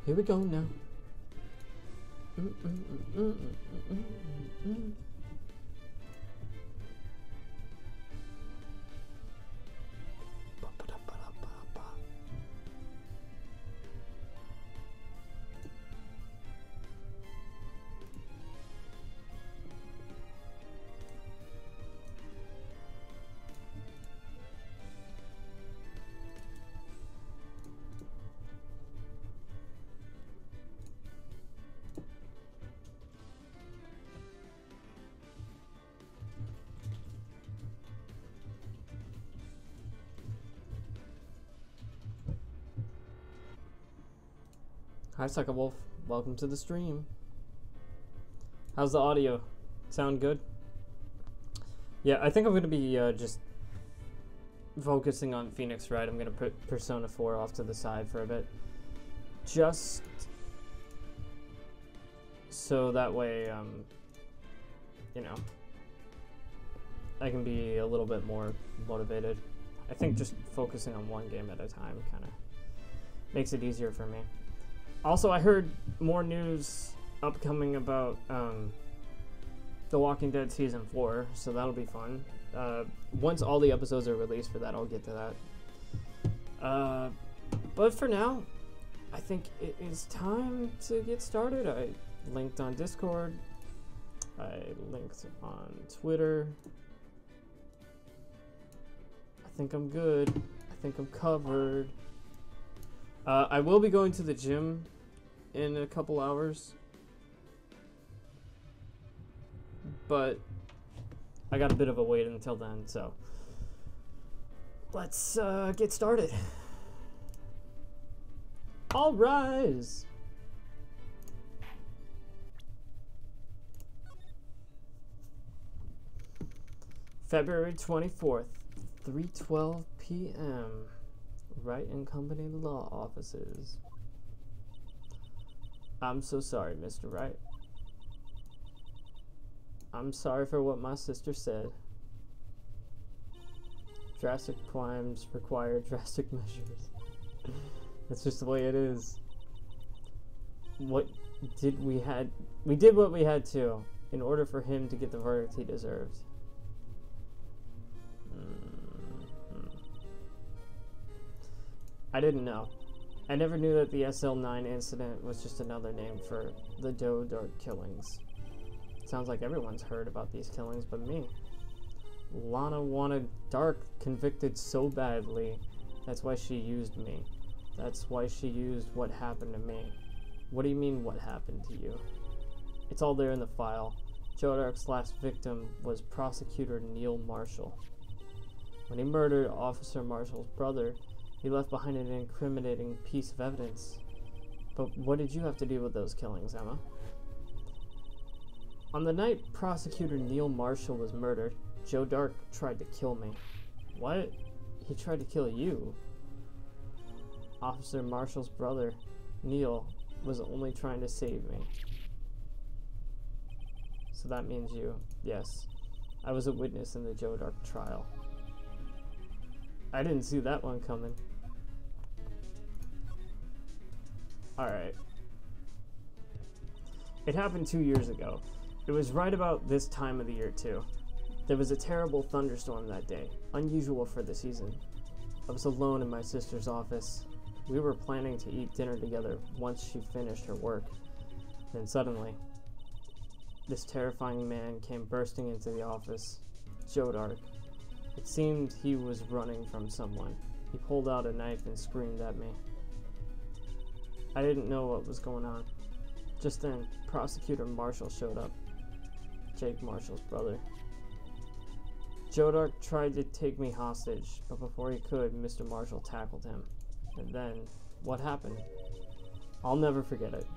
Here we go now. Hi, Sucker Wolf. Welcome to the stream. How's the audio? Sound good? Yeah, I think I'm going to be just focusing on Phoenix Wright. I'm going to put Persona 4 off to the side for a bit. Just so that way, you know, I can be a little bit more motivated. I think just focusing on one game at a time kind of makes it easier for me. Also, I heard more news upcoming about The Walking Dead Season 4, so that'll be fun. Once all the episodes are released for that, I'll get to that. But for now, I think it is time to get started. I linked on Discord. I linked on Twitter. I think I'm good. I think I'm covered. I will be going to the gym in a couple hours, but I got a bit of a wait until then, so let's get started. All rise. February 24th, 3:12 p.m. Wright and Company Law Offices. I'm so sorry, Mr. Wright. I'm sorry for what my sister said. Drastic crimes require drastic measures. That's just the way it is. We did what we had to in order for him to get the verdict he deserved. I didn't know. I never knew that the SL9 incident was just another name for the Joe Dark killings. Sounds like everyone's heard about these killings but me. Lana wanted Dark convicted so badly, that's why she used me. That's why she used what happened to me. What do you mean, what happened to you? It's all there in the file. Joe Dark's last victim was prosecutor Neil Marshall. When he murdered Officer Marshall's brother, he left behind an incriminating piece of evidence. But what did you have to do with those killings, Emma? On the night Prosecutor Neil Marshall was murdered, Joe Dark tried to kill me. What? He tried to kill you? Officer Marshall's brother, Neil, was only trying to save me. So that means you. Yes. I was a witness in the Joe Dark trial. I didn't see that one coming. Alright. It happened 2 years ago. It was right about this time of the year, too. There was a terrible thunderstorm that day, unusual for the season. I was alone in my sister's office. We were planning to eat dinner together once she finished her work. Then suddenly, this terrifying man came bursting into the office. Joe Dark. It seemed he was running from someone. He pulled out a knife and screamed at me. I didn't know what was going on. Just then, Prosecutor Marshall showed up. Jake Marshall's brother. Joe Dark tried to take me hostage, but before he could, Mr. Marshall tackled him. And then, what happened? I'll never forget it.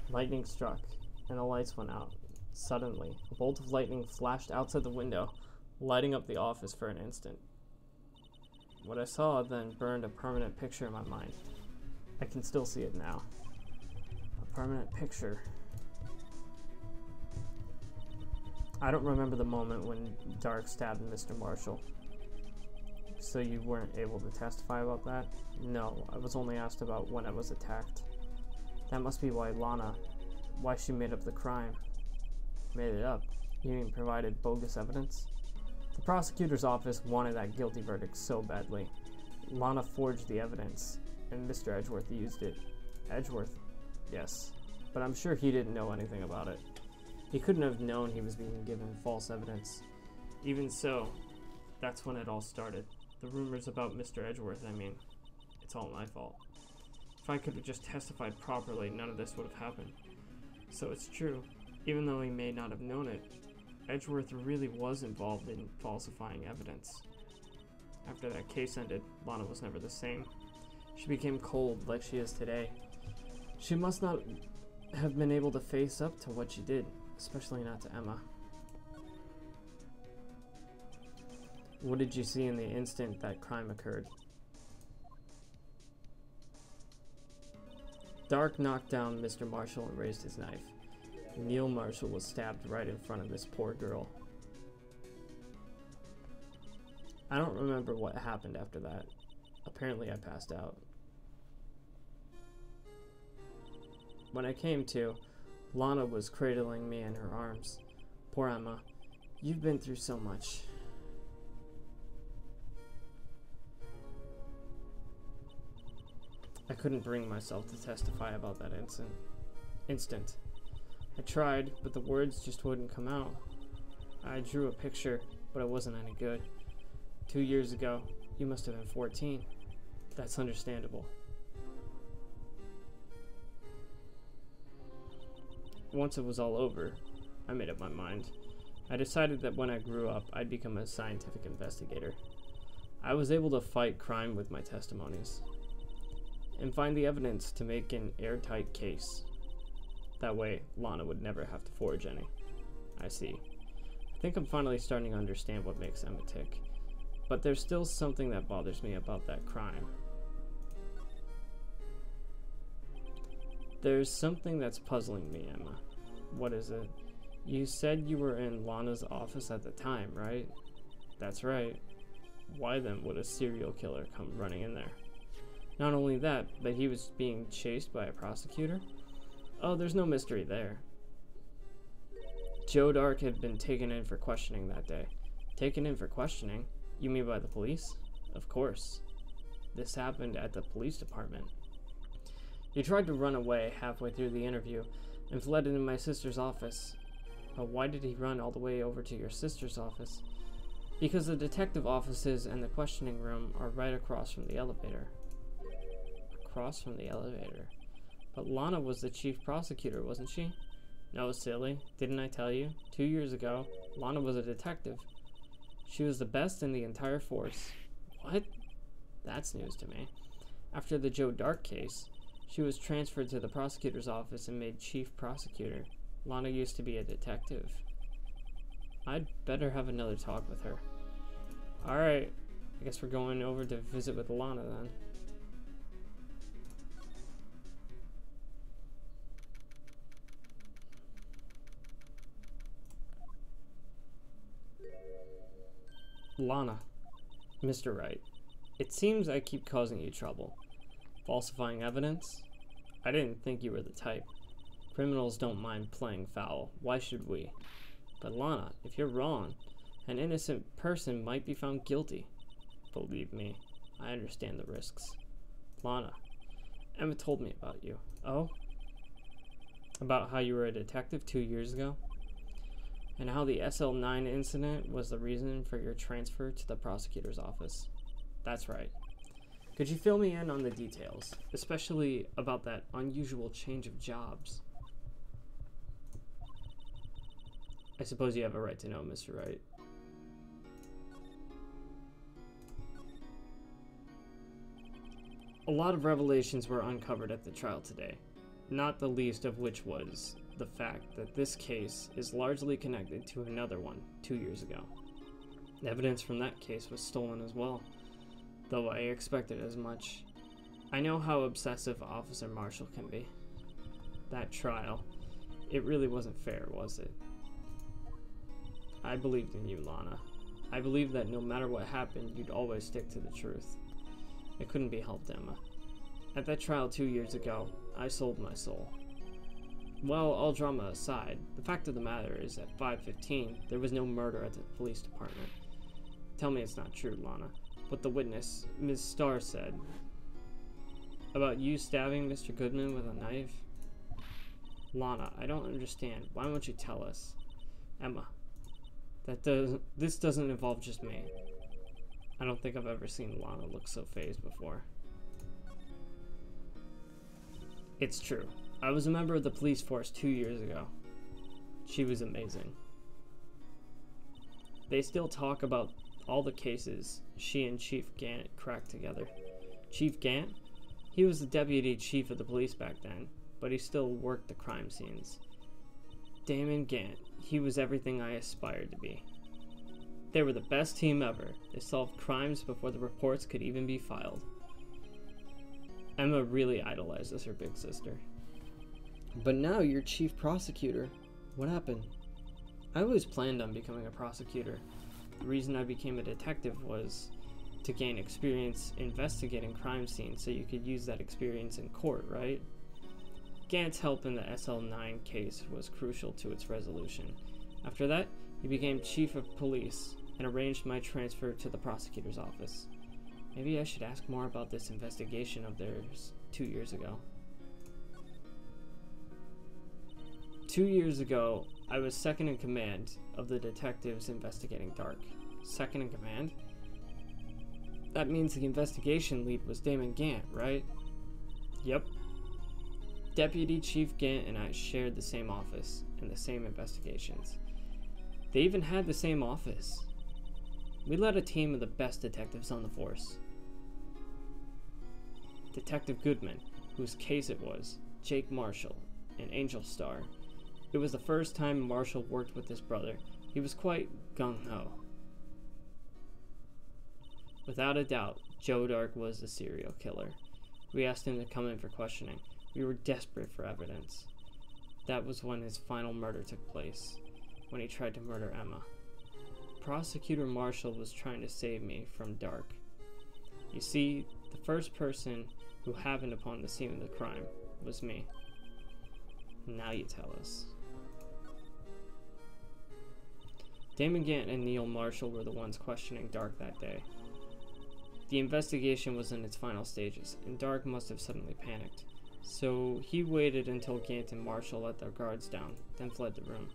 Lightning struck, and the lights went out. Suddenly, a bolt of lightning flashed outside the window, lighting up the office for an instant. What I saw then burned a permanent picture in my mind. I can still see it now. A permanent picture. I don't remember the moment when Dark stabbed Mr. Marshall. So you weren't able to testify about that? No, I was only asked about when I was attacked. That must be why she made up the crime. Made it up? You mean provided bogus evidence? The prosecutor's office wanted that guilty verdict so badly. Lana forged the evidence, and Mr. Edgeworth used it. Edgeworth? Yes. But I'm sure he didn't know anything about it. He couldn't have known he was being given false evidence. Even so, that's when it all started. The rumors about Mr. Edgeworth, I mean. It's all my fault. If I could have just testified properly, none of this would have happened. So it's true. Even though he may not have known it, Edgeworth really was involved in falsifying evidence. After that case ended, Lana was never the same. She became cold like she is today. She must not have been able to face up to what she did, especially not to Emma. What did you see in the instant that crime occurred? Dark knocked down Mr. Marshall and raised his knife. Neil Marshall was stabbed right in front of this poor girl. I don't remember what happened after that. Apparently I passed out. When I came to, Lana was cradling me in her arms. Poor Emma, you've been through so much. I couldn't bring myself to testify about that instant. I tried, but the words just wouldn't come out. I drew a picture, but it wasn't any good. 2 years ago, you must have been 14. That's understandable. Once it was all over, I made up my mind. I decided that when I grew up, I'd become a scientific investigator. I was able to fight crime with my testimonies and find the evidence to make an airtight case. That way, Lana would never have to forge any. I see. I think I'm finally starting to understand what makes Emma tick. But there's still something that bothers me about that crime. There's something that's puzzling me, Emma. What is it? You said you were in Lana's office at the time, right? That's right. Why then would a serial killer come running in there? Not only that, but he was being chased by a prosecutor? Oh, there's no mystery there. Joe Dark had been taken in for questioning that day. Taken in for questioning? You mean by the police? Of course. This happened at the police department. He tried to run away halfway through the interview and fled into my sister's office. But why did he run all the way over to your sister's office? Because the detective offices and the questioning room are right across from the elevator. Across from the elevator? But Lana was the chief prosecutor, wasn't she? No, silly. Didn't I tell you? 2 years ago, Lana was a detective. She was the best in the entire force. What? That's news to me. After the Joe Dark case, she was transferred to the prosecutor's office and made chief prosecutor. Lana used to be a detective. I'd better have another talk with her. Alright, I guess we're going over to visit with Lana then. Lana, Mr. Wright, it seems I keep causing you trouble. Falsifying evidence? I didn't think you were the type. Criminals don't mind playing foul. Why should we? But Lana, if you're wrong, an innocent person might be found guilty. Believe me, I understand the risks. Lana, Emma told me about you. Oh? About how you were a detective 2 years ago? And how the SL9 incident was the reason for your transfer to the prosecutor's office. That's right. Could you fill me in on the details, especially about that unusual change of jobs? I suppose you have a right to know, Mr. Wright. A lot of revelations were uncovered at the trial today, not the least of which was the fact that this case is largely connected to another one 2 years ago. Evidence from that case was stolen as well, though I expected as much. I know how obsessive Officer Marshall can be. That trial, it really wasn't fair, was it? I believed in you, Lana. I believe that no matter what happened, you'd always stick to the truth. It couldn't be helped, Emma. At that trial 2 years ago, I sold my soul. Well, all drama aside, the fact of the matter is at 5:15, there was no murder at the police department. Tell me it's not true, Lana. What the witness, Ms. Starr, said about you stabbing Mr. Goodman with a knife? Lana, I don't understand. Why won't you tell us? Emma, this doesn't involve just me. I don't think I've ever seen Lana look so fazed before. It's true. I was a member of the police force 2 years ago. She was amazing. They still talk about all the cases she and Chief Gant cracked together. Chief Gant? He was the deputy chief of the police back then, but he still worked the crime scenes. Damon Gant, he was everything I aspired to be. They were the best team ever. They solved crimes before the reports could even be filed. Emma really idolizes her big sister. But now you're chief prosecutor. What happened? I always planned on becoming a prosecutor. The reason I became a detective was to gain experience investigating crime scenes so you could use that experience in court, right? Gant's help in the SL9 case was crucial to its resolution. After that, he became chief of police and arranged my transfer to the prosecutor's office. Maybe I should ask more about this investigation of theirs 2 years ago. 2 years ago, I was second in command of the detectives investigating Dark. Second in command? That means the investigation lead was Damon Gant, right? Yep. Deputy Chief Gant and I shared the same office and the same investigations. They even had the same office. We led a team of the best detectives on the force. Detective Goodman, whose case it was, Jake Marshall, and Angel Starr. It was the first time Marshall worked with his brother. He was quite gung-ho. Without a doubt, Joe Dark was the serial killer. We asked him to come in for questioning. We were desperate for evidence. That was when his final murder took place, when he tried to murder Emma. Prosecutor Marshall was trying to save me from Dark. You see, the first person who happened upon the scene of the crime was me. Now you tell us. Damon Gant and Neil Marshall were the ones questioning Dark that day. The investigation was in its final stages, and Dark must have suddenly panicked. So he waited until Gant and Marshall let their guards down, then fled the room.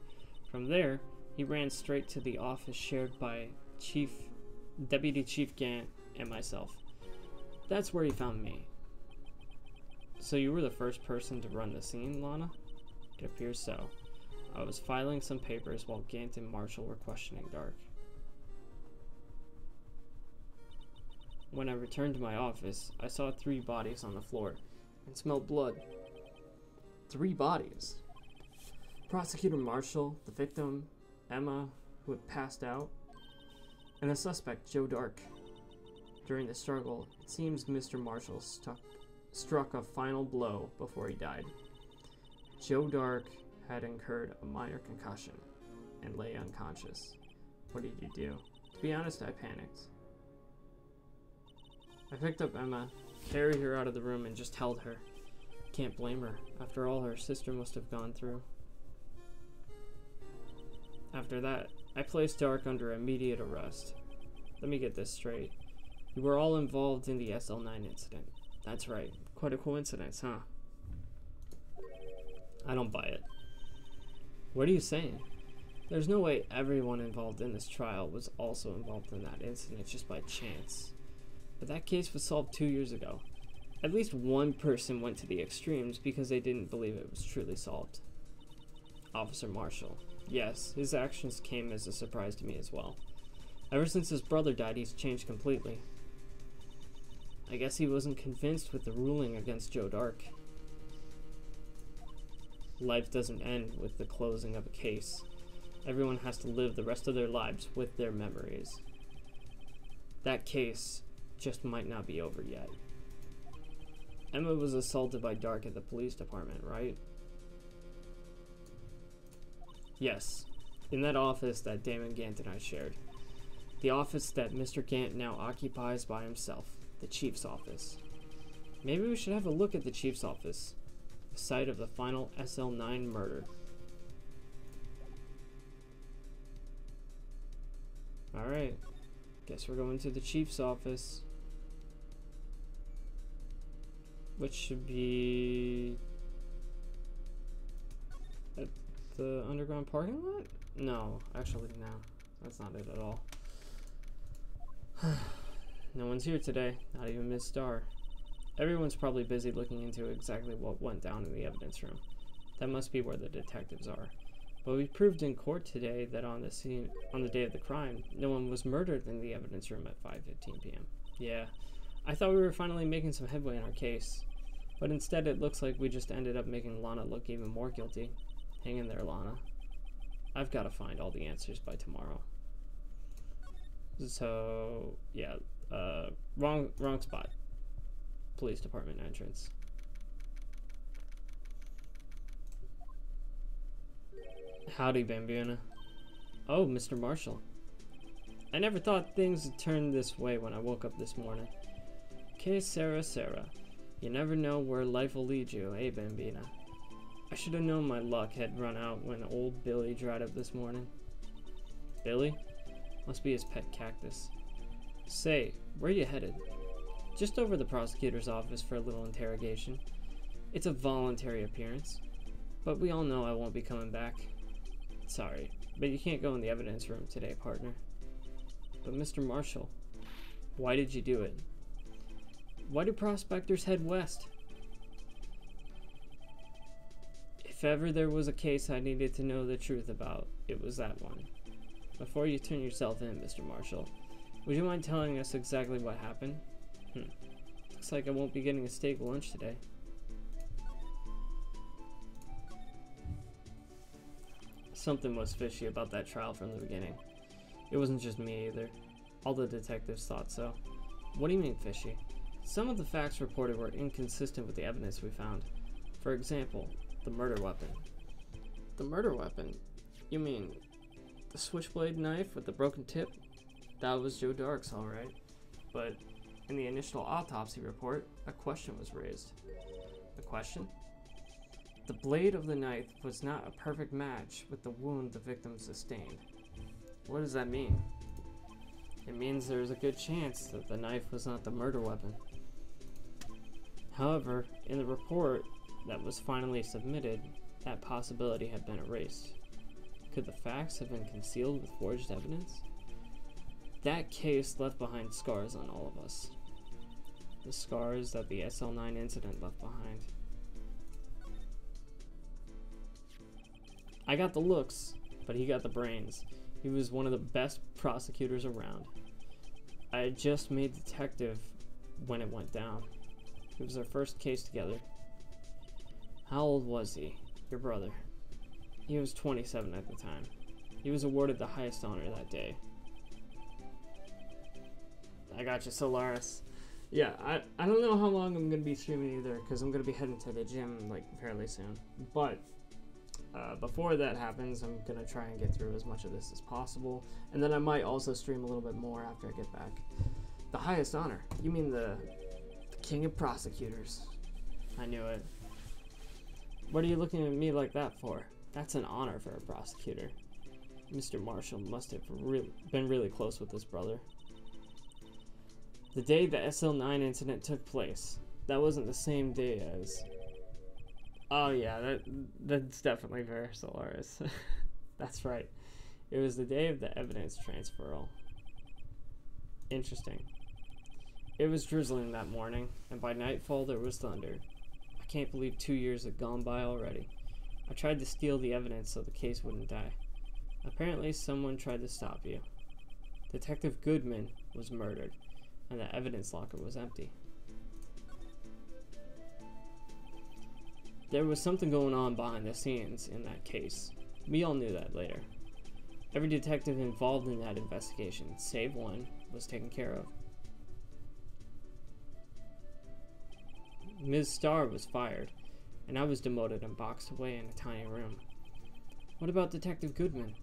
From there, he ran straight to the office shared by Deputy Chief Gant and myself. That's where he found me. So you were the first person to run the scene, Lana? It appears so. I was filing some papers while Gant and Marshall were questioning Dark. When I returned to my office, I saw 3 bodies on the floor and smelled blood. 3 bodies? Prosecutor Marshall, the victim, Emma, who had passed out, and the suspect, Joe Dark. During the struggle, it seems Mr. Marshall struck a final blow before he died. Joe Dark had incurred a minor concussion and lay unconscious. What did you do? To be honest, I panicked. I picked up Emma, carried her out of the room, and just held her. Can't blame her, after all her sister must have gone through. After that, I placed Dark under immediate arrest. Let me get this straight. You were all involved in the SL9 incident. That's right. Quite a coincidence, huh? I don't buy it. What are you saying? There's no way everyone involved in this trial was also involved in that incident just by chance. But that case was solved 2 years ago. At least one person went to the extremes because they didn't believe it was truly solved. Officer Marshall. Yes, his actions came as a surprise to me as well. Ever since his brother died, he's changed completely. I guess he wasn't convinced with the ruling against Joe Dark. Life doesn't end with the closing of a case. Everyone has to live the rest of their lives with their memories. That case just might not be over yet. Emma was assaulted by Dark at the police department, right? Yes, in that office that Damon Gant and I shared. The office that Mr. Gant now occupies by himself, the Chief's office. Maybe we should have a look at the Chief's office, the site of the final SL9 murder. Alright, guess we're going to the Chief's office, which should be at the underground parking lot? No, actually no, that's not it at all. No one's here today, not even Miss Starr. Everyone's probably busy looking into exactly what went down in the evidence room. That must be where the detectives are. But we proved in court today that on the day of the crime, no one was murdered in the evidence room at 5:15 p.m. Yeah, I thought we were finally making some headway in our case. But instead it looks like we just ended up making Lana look even more guilty. Hang in there, Lana. I've got to find all the answers by tomorrow. So, yeah, wrong spot. Police department entrance. Howdy, Bambina. Oh, Mr. Marshall. I never thought things would turn this way when I woke up this morning. Que Sarah. You never know where life will lead you, eh, Bambina? I should have known my luck had run out when old Billy dried up this morning. Billy? Must be his pet cactus. Say, where are you headed? Just over the prosecutor's office for a little interrogation. It's a voluntary appearance, but we all know I won't be coming back. Sorry, but you can't go in the evidence room today, partner. But Mr. Marshall, why did you do it? Why do prospectors head west? If ever there was a case I needed to know the truth about, it was that one. Before you turn yourself in, Mr. Marshall, would you mind telling us exactly what happened? Looks like I won't be getting a steak lunch today. Something was fishy about that trial from the beginning. It wasn't just me either. All the detectives thought so. What do you mean fishy? Some of the facts reported were inconsistent with the evidence we found. For example, the murder weapon. The murder weapon? You mean the switchblade knife with the broken tip? That was Joe Dark's, alright. But in the initial autopsy report, a question was raised. The question? The blade of the knife was not a perfect match with the wound the victim sustained. What does that mean? It means there's a good chance that the knife was not the murder weapon. However, in the report that was finally submitted, that possibility had been erased. Could the facts have been concealed with forged evidence? That case left behind scars on all of us. The scars that the SL9 incident left behind. I got the looks, but he got the brains. He was one of the best prosecutors around. I had just made detective when it went down. It was our first case together. How old was he? Your brother. He was 27 at the time. He was awarded the highest honor that day. I got you, Solaris. Yeah, I don't know how long I'm going to be streaming either, because I'm going to be heading to the gym, like, fairly soon. But before that happens, I'm going to try and get through as much of this as possible. And then I might also stream a little bit more after I get back. The highest honor? You mean the king of prosecutors. I knew it. What are you looking at me like that for? That's an honor for a prosecutor. Mr. Marshall must have been really close with his brother. The day the SL9 incident took place, that wasn't the same day as... Oh yeah, that's definitely very Solaris. That's right. It was the day of the evidence transferal. Interesting. It was drizzling that morning, and by nightfall there was thunder. I can't believe 2 years had gone by already. I tried to steal the evidence so the case wouldn't die. Apparently someone tried to stop you. Detective Goodman was murdered, and the evidence locker was empty. There was something going on behind the scenes in that case. We all knew that later. Every detective involved in that investigation, save one, was taken care of. Ms. Starr was fired, and I was demoted and boxed away in a tiny room. What about Detective Goodman?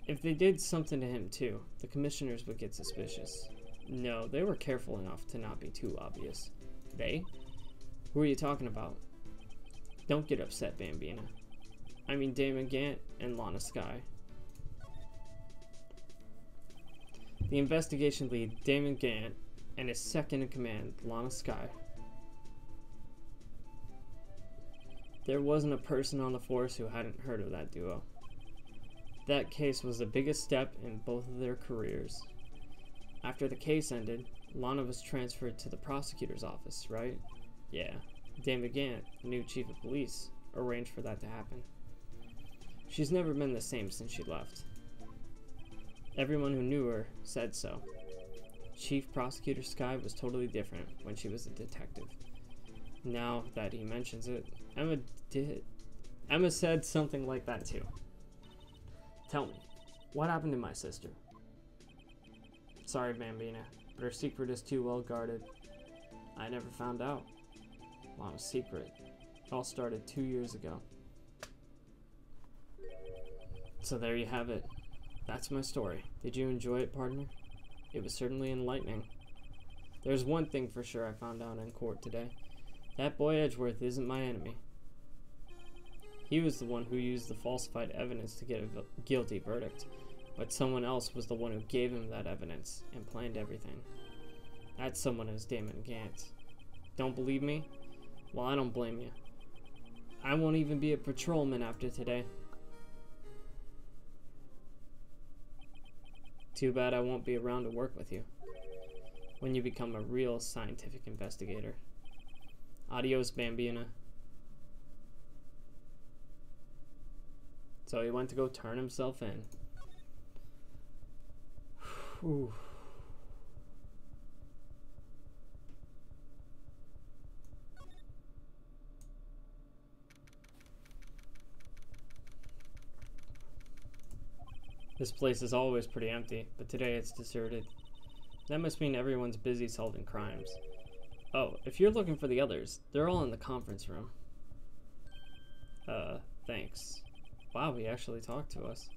If they did something to him too, the commissioners would get suspicious. No, they were careful enough to not be too obvious. They? Who are you talking about? Don't get upset, Bambina. I mean Damon Gant and Lana Skye. The investigation lead, Damon Gant, and his second in command, Lana Skye. There wasn't a person on the force who hadn't heard of that duo. That case was the biggest step in both of their careers. After the case ended, Lana was transferred to the prosecutor's office, right? Yeah. Damon Gant, the new chief of police, arranged for that to happen. She's never been the same since she left. Everyone who knew her said so. Chief Prosecutor Skye was totally different when she was a detective. Now that he mentions it, Emma said something like that too. Tell me, what happened to my sister? Sorry, Bambina, but her secret is too well guarded. I never found out. Lana's secret. It all started 2 years ago. So there you have it. That's my story. Did you enjoy it, partner? It was certainly enlightening. There's one thing for sure I found out in court today. That boy Edgeworth isn't my enemy. He was the one who used the falsified evidence to get a guilty verdict, but someone else was the one who gave him that evidence and planned everything. That someone is Damon Gant. Don't believe me? Well, I don't blame you. I won't even be a patrolman after today. Too bad I won't be around to work with you when you become a real scientific investigator. Adios, Bambina. So he went to go turn himself in. Whew. This place is always pretty empty, but today it's deserted. That must mean everyone's busy solving crimes. Oh, if you're looking for the others, they're all in the conference room. Thanks. Wow, he actually talked to us.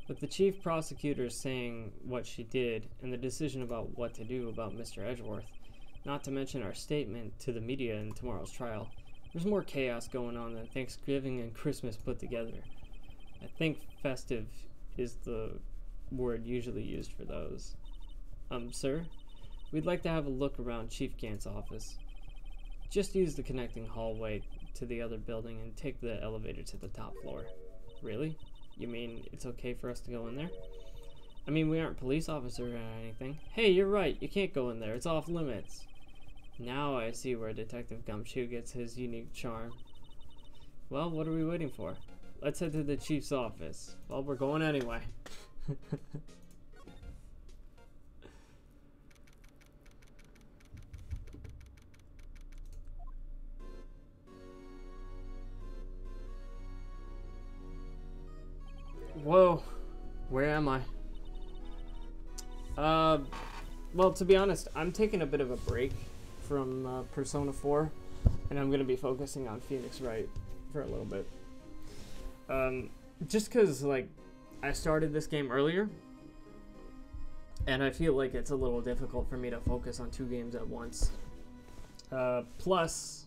With the chief prosecutor saying what she did, and the decision about what to do about Mr. Edgeworth, not to mention our statement to the media in tomorrow's trial, there's more chaos going on than Thanksgiving and Christmas put together. I think festive is the word usually used for those. Sir? We'd like to have a look around Chief Gant's office. Just use the connecting hallway to the other building and take the elevator to the top floor. Really? You mean it's okay for us to go in there? I mean, we aren't police officers or anything. Hey, you're right. You can't go in there. It's off limits. Now I see where Detective Gumshoe gets his unique charm. Well, what are we waiting for? Let's head to the chief's office. Well, we're going anyway. Whoa, where am I? Well, to be honest, I'm taking a bit of a break from Persona 4, and I'm going to be focusing on Phoenix Wright for a little bit. Just because, like, I started this game earlier, and I feel like it's a little difficult for me to focus on 2 games at once. Plus,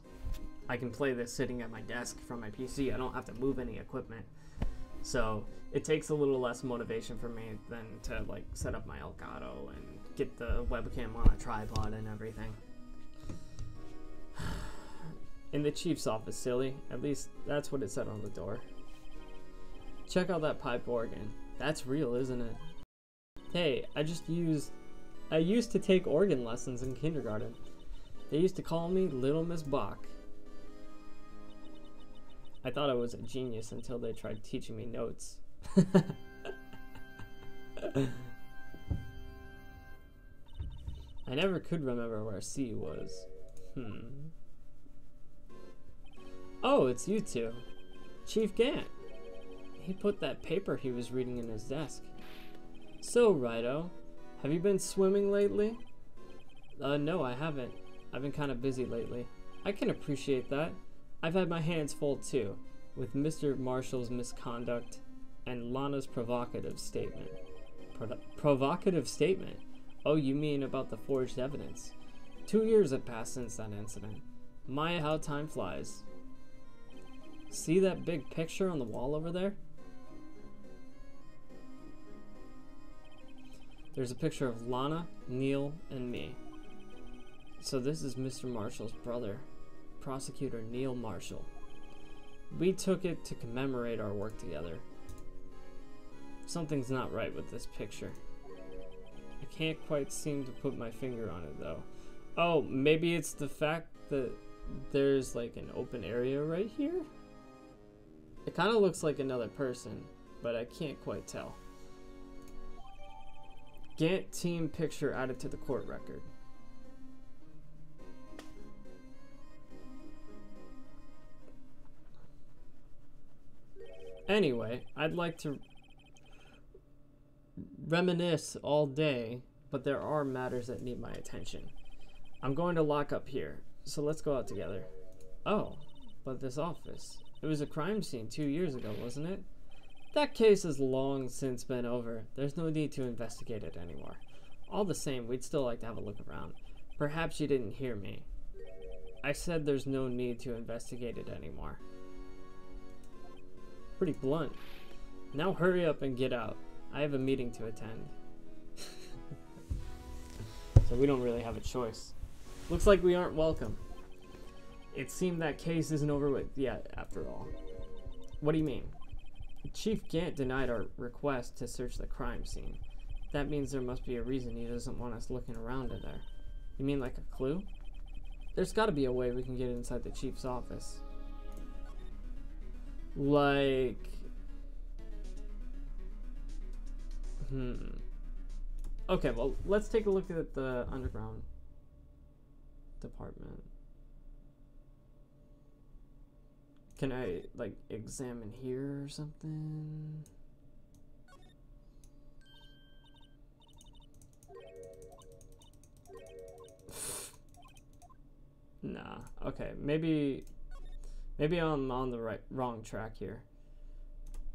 I can play this sitting at my desk from my PC. I don't have to move any equipment. So it takes a little less motivation for me than to like set up my Elgato and get the webcam on a tripod and everything. In the chief's office, silly. At least that's what it said on the door. Check out that pipe organ. That's real, isn't it? Hey, I used to take organ lessons in kindergarten. They used to call me Little Miss Bach. I thought I was a genius until they tried teaching me notes. I never could remember where C was. Oh, it's you two. Chief Gant. He put that paper he was reading in his desk. So, Righto, have you been swimming lately? No, I haven't. I've been kind of busy lately. I can appreciate that. I've had my hands full too, with Mr. Marshall's misconduct and Lana's provocative statement. Provocative statement? Oh, you mean about the forged evidence? 2 years have passed since that incident. My, how time flies. See that big picture on the wall over there? There's a picture of Lana, Neil, and me. So this is Mr. Marshall's brother, Prosecutor Neil Marshall. We took it to commemorate our work together. Something's not right with this picture. I can't quite seem to put my finger on it though. Oh, maybe it's the fact that there's like an open area right here? It kind of looks like another person, but I can't quite tell. Gantt team picture added to the court record. Anyway, I'd like to reminisce all day, but there are matters that need my attention. I'm going to lock up here, so let's go out together. Oh, but this office. It was a crime scene 2 years ago, wasn't it? That case has long since been over. There's no need to investigate it anymore. All the same, we'd still like to have a look around. Perhaps you didn't hear me. I said there's no need to investigate it anymore. Pretty blunt. Now hurry up and get out. I have a meeting to attend. So we don't really have a choice. Looks like we aren't welcome. It seemed that case isn't over with yet, after all. What do you mean? Chief Gantt denied our request to search the crime scene. That means there must be a reason he doesn't want us looking around in there. You mean like a clue? There's gotta be a way we can get inside the chief's office. Like... Okay, well, let's take a look at the underground department. Can I, like, examine here or something? Nah. Okay, maybe I'm on the wrong track here.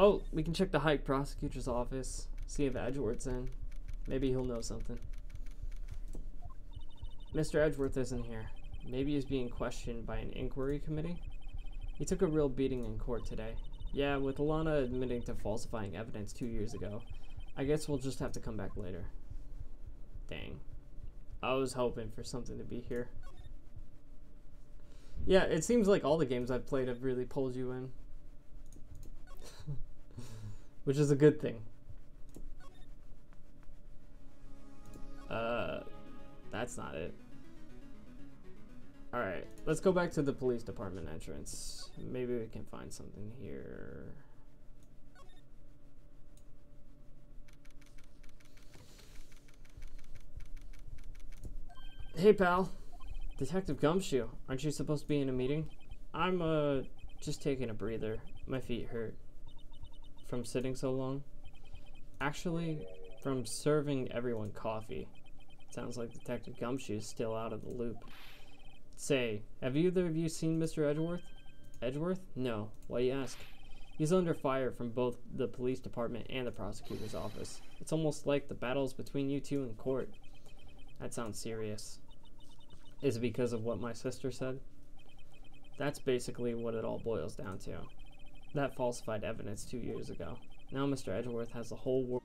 Oh, we can check the Hike prosecutor's office. See if Edgeworth's in. Maybe he'll know something. Mr. Edgeworth isn't here. Maybe he's being questioned by an inquiry committee? He took a real beating in court today. Yeah, with Lana admitting to falsifying evidence 2 years ago. I guess we'll just have to come back later. Dang. I was hoping for something to be here. Yeah, it seems like all the games I've played have really pulled you in. Which is a good thing. That's not it. Alright, let's go back to the police department entrance. Maybe we can find something here. Hey pal, Detective Gumshoe, aren't you supposed to be in a meeting? I'm just taking a breather. My feet hurt from sitting so long. Actually, from serving everyone coffee. Sounds like Detective Gumshoe is still out of the loop. Say, have either of you seen Mr. Edgeworth? Edgeworth? No. Why you ask? He's under fire from both the police department and the prosecutor's office. It's almost like the battle's between you two in court. That sounds serious. Is it because of what my sister said? That's basically what it all boils down to. That falsified evidence 2 years ago. Now Mr. Edgeworth has the whole world.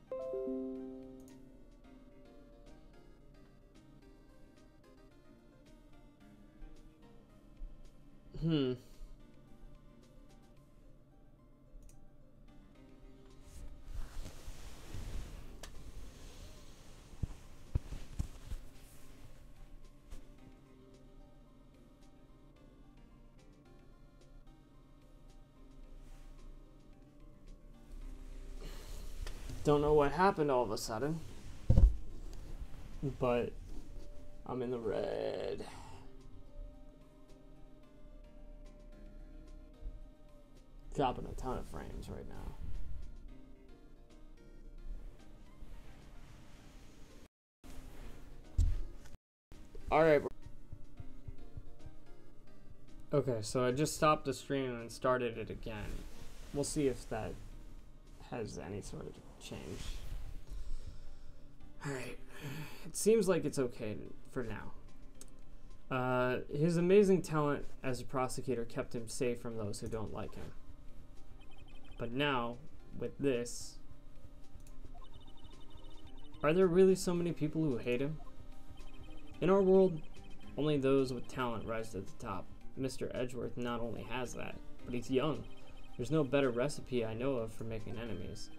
Don't know what happened all of a sudden, but I'm in the red. Dropping a ton of frames right now. Alright. Okay, so I just stopped the stream and started it again. We'll see if that has any sort of change. Alright. It seems like it's okay for now. His amazing talent as a prosecutor kept him safe from those who don't like him. But now, with this... Are there really so many people who hate him? In our world, only those with talent rise to the top. Mr. Edgeworth not only has that, but he's young. There's no better recipe I know of for making enemies.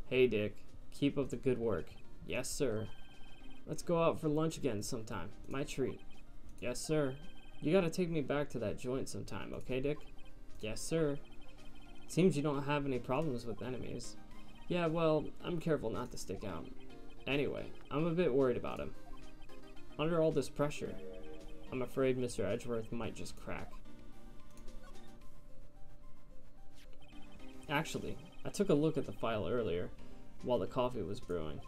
Hey Dick, keep up the good work. Yes sir. Let's go out for lunch again sometime. My treat. Yes sir. You gotta take me back to that joint sometime, okay Dick? Yes sir. Seems you don't have any problems with enemies. Yeah, well, I'm careful not to stick out. Anyway, I'm a bit worried about him. Under all this pressure, I'm afraid Mr. Edgeworth might just crack. Actually, I took a look at the file earlier, while the coffee was brewing.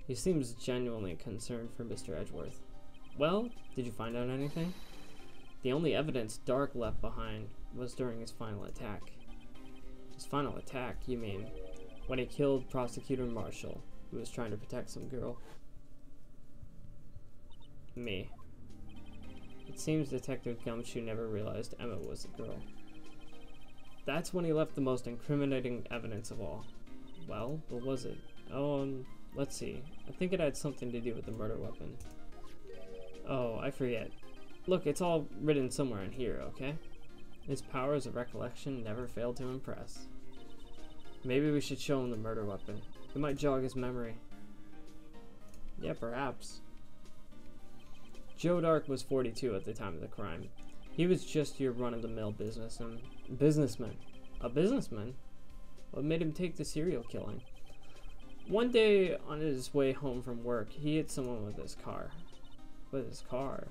He seems genuinely concerned for Mr. Edgeworth. Well, did you find out anything? The only evidence Dark left behind was during his final attack. His final attack, you mean, when he killed Prosecutor Marshall, who was trying to protect some girl. Me. It seems Detective Gumshoe never realized Emma was a girl. That's when he left the most incriminating evidence of all. Well, what was it? Oh, let's see. I think it had something to do with the murder weapon. Oh, I forget. Look, it's all written somewhere in here, okay? His powers of recollection never failed to impress. Maybe we should show him the murder weapon. It might jog his memory. Yeah, perhaps. Joe Dark was 42 at the time of the crime. He was just your run-of-the-mill businessman. A businessman? What made him take to serial killing? One day, on his way home from work, he hit someone with his car. With his car?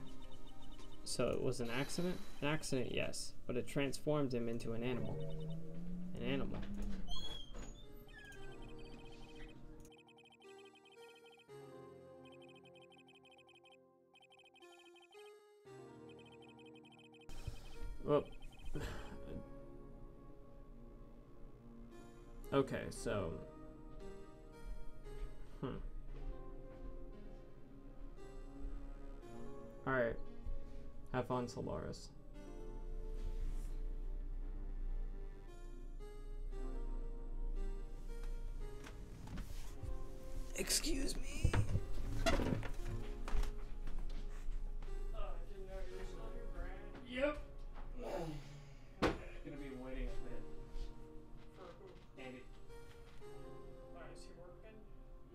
So it was an accident? An accident, yes, but it transformed him into an animal. An animal. Well, okay, so, Alright, have fun, Solaris. Excuse me. Didn't know you were still here, Brad. Yep. Gonna be waiting for who? Andy. Why, is he working?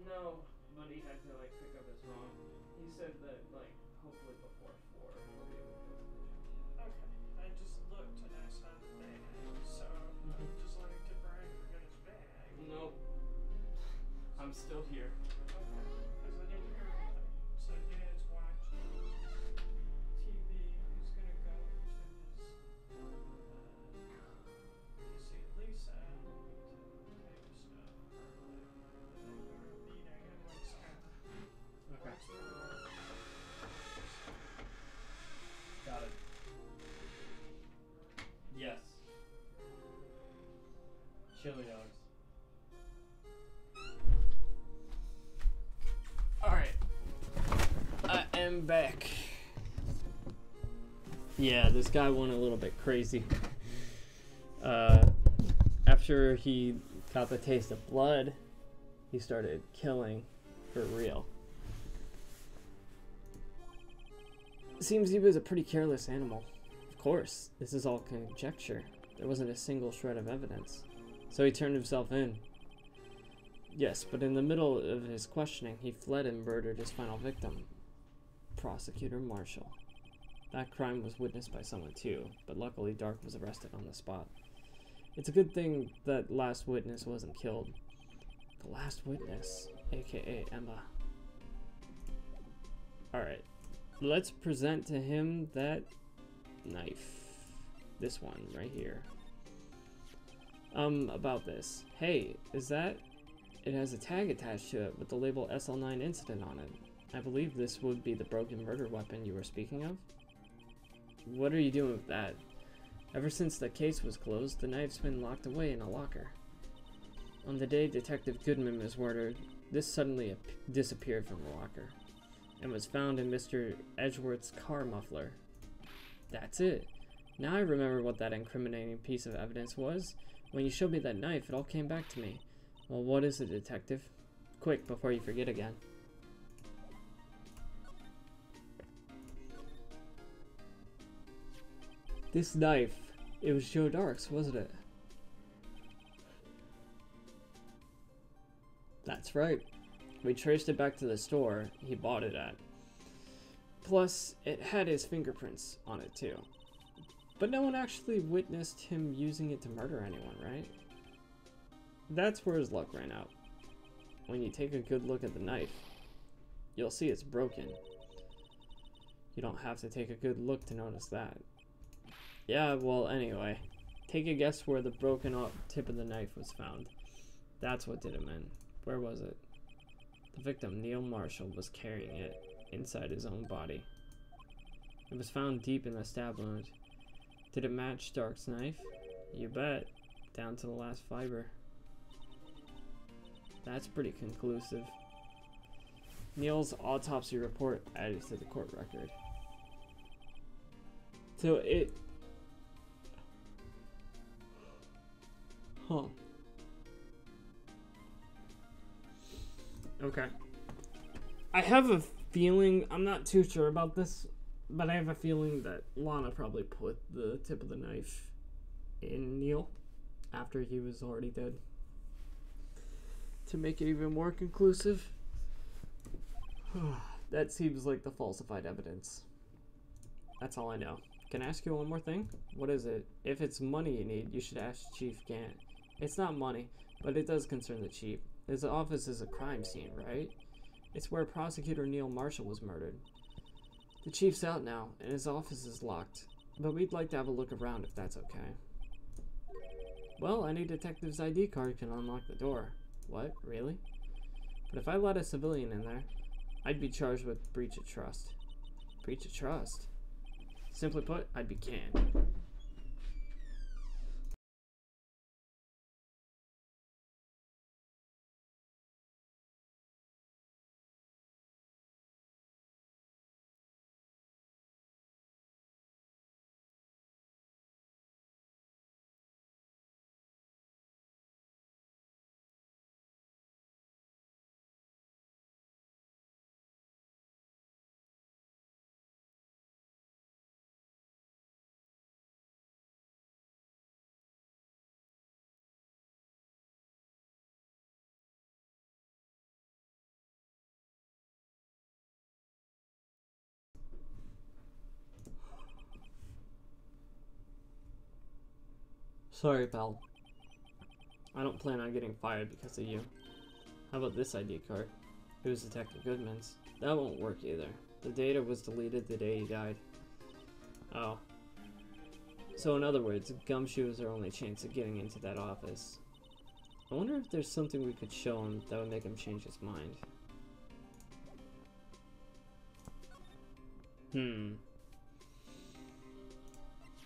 No, but he had to like pick up his mom. He said that like hopefully before 4 he'll be able to go to the gym. Okay, I just looked and I saw the bag, so I'm just letting to Brian forget his bag. Nope. I'm still here. Okay, because I didn't hear anything. So Dad's watching TV. He's gonna go to see Lisa to take stuff for like the meeting and like stuff. Okay. Got it. Yes. Chili dogs. Alright. I am back. Yeah, this guy went a little bit crazy. After he got the taste of blood, he started killing for real. Seems he was a pretty careless animal. Of course, this is all conjecture. There wasn't a single shred of evidence. So he turned himself in. Yes, but in the middle of his questioning, he fled and murdered his final victim, Prosecutor Marshall. That crime was witnessed by someone too, but luckily Dark was arrested on the spot. It's a good thing that last witness wasn't killed. The last witness, aka Emma. Alright, let's present to him that knife. This one right here. About this. Hey, is that... It has a tag attached to it with the label SL9 incident on it. I believe this would be the broken murder weapon you were speaking of. What are you doing with that? Ever since the case was closed, the knife's been locked away in a locker. On the day Detective Goodman was murdered, this suddenly disappeared from the locker and was found in Mr. Edgeworth's car muffler. That's it. Now I remember what that incriminating piece of evidence was. When you showed me that knife, it all came back to me. Well, what is it, Detective? Quick, before you forget again. This knife, it was Joe Dark's, wasn't it? That's right. We traced it back to the store he bought it at. Plus, it had his fingerprints on it too. But no one actually witnessed him using it to murder anyone, right? That's where his luck ran out. When you take a good look at the knife, you'll see it's broken. You don't have to take a good look to notice that. Yeah, well, anyway, take a guess where the broken off tip of the knife was found. That's what did him in. Where was it? The victim, Neil Marshall, was carrying it inside his own body. It was found deep in the stab wound. Did it match Dark's knife? You bet. Down to the last fiber. That's pretty conclusive. Neil's autopsy report added to the court record. So it... Huh. Okay. I have a feeling, I'm not too sure about this, but I have a feeling that Lana probably put the tip of the knife in Neil after he was already dead to make it even more conclusive. That seems like the falsified evidence. That's all I know. Can I ask you one more thing? What is it? If it's money you need, you should ask Chief Gant. It's not money, but it does concern the chief. His office is a crime scene, right? It's where Prosecutor Neil Marshall was murdered. The chief's out now, and his office is locked, but we'd like to have a look around if that's okay. Well, any detective's ID card can unlock the door. What? Really? But if I let a civilian in there, I'd be charged with breach of trust. Breach of trust? Simply put, I'd be canned. Sorry, pal. I don't plan on getting fired because of you. How about this ID card? It was Detective Goodman's. That won't work either. The data was deleted the day he died. Oh. So in other words, Gumshoe is our only chance of getting into that office. I wonder if there's something we could show him that would make him change his mind.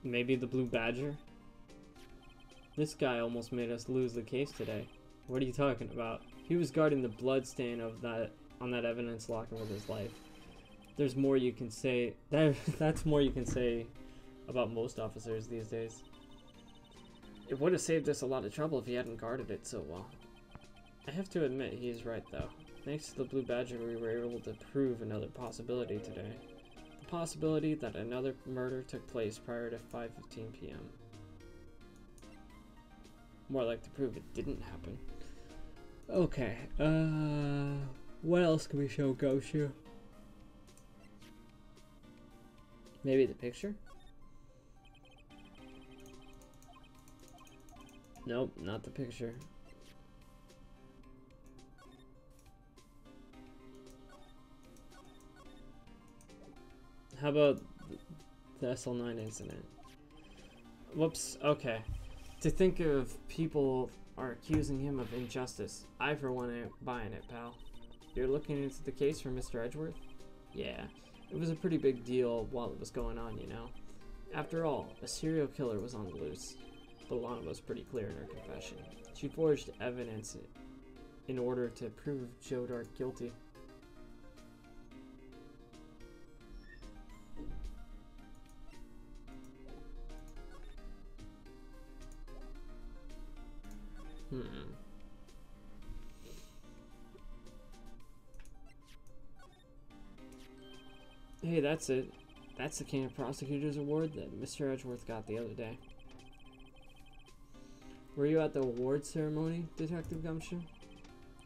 Maybe the Blue Badger? This guy almost made us lose the case today. What are you talking about? He was guarding the bloodstain of that on that evidence locker with his life. There's more you can say. That's more you can say about most officers these days. It would have saved us a lot of trouble if he hadn't guarded it so well. I have to admit, he is right though. Thanks to the Blue Badger, we were able to prove another possibility today. The possibility that another murder took place prior to 5:15 p.m. More like to prove it didn't happen. Okay, what else can we show Gumshoe? Maybe the picture? Nope, not the picture. How about the SL9 incident? Whoops, okay. To think of people are accusing him of injustice, I for one ain't buying it, pal. You're looking into the case for Mr. Edgeworth? Yeah, it was a pretty big deal while it was going on, you know. After all, a serial killer was on the loose. but Lana was pretty clear in her confession. She forged evidence in order to prove Joe Dark guilty. Hey, that's it. That's the King of Prosecutors Award that Mr. Edgeworth got the other day. Were you at the award ceremony, Detective Gumshoe?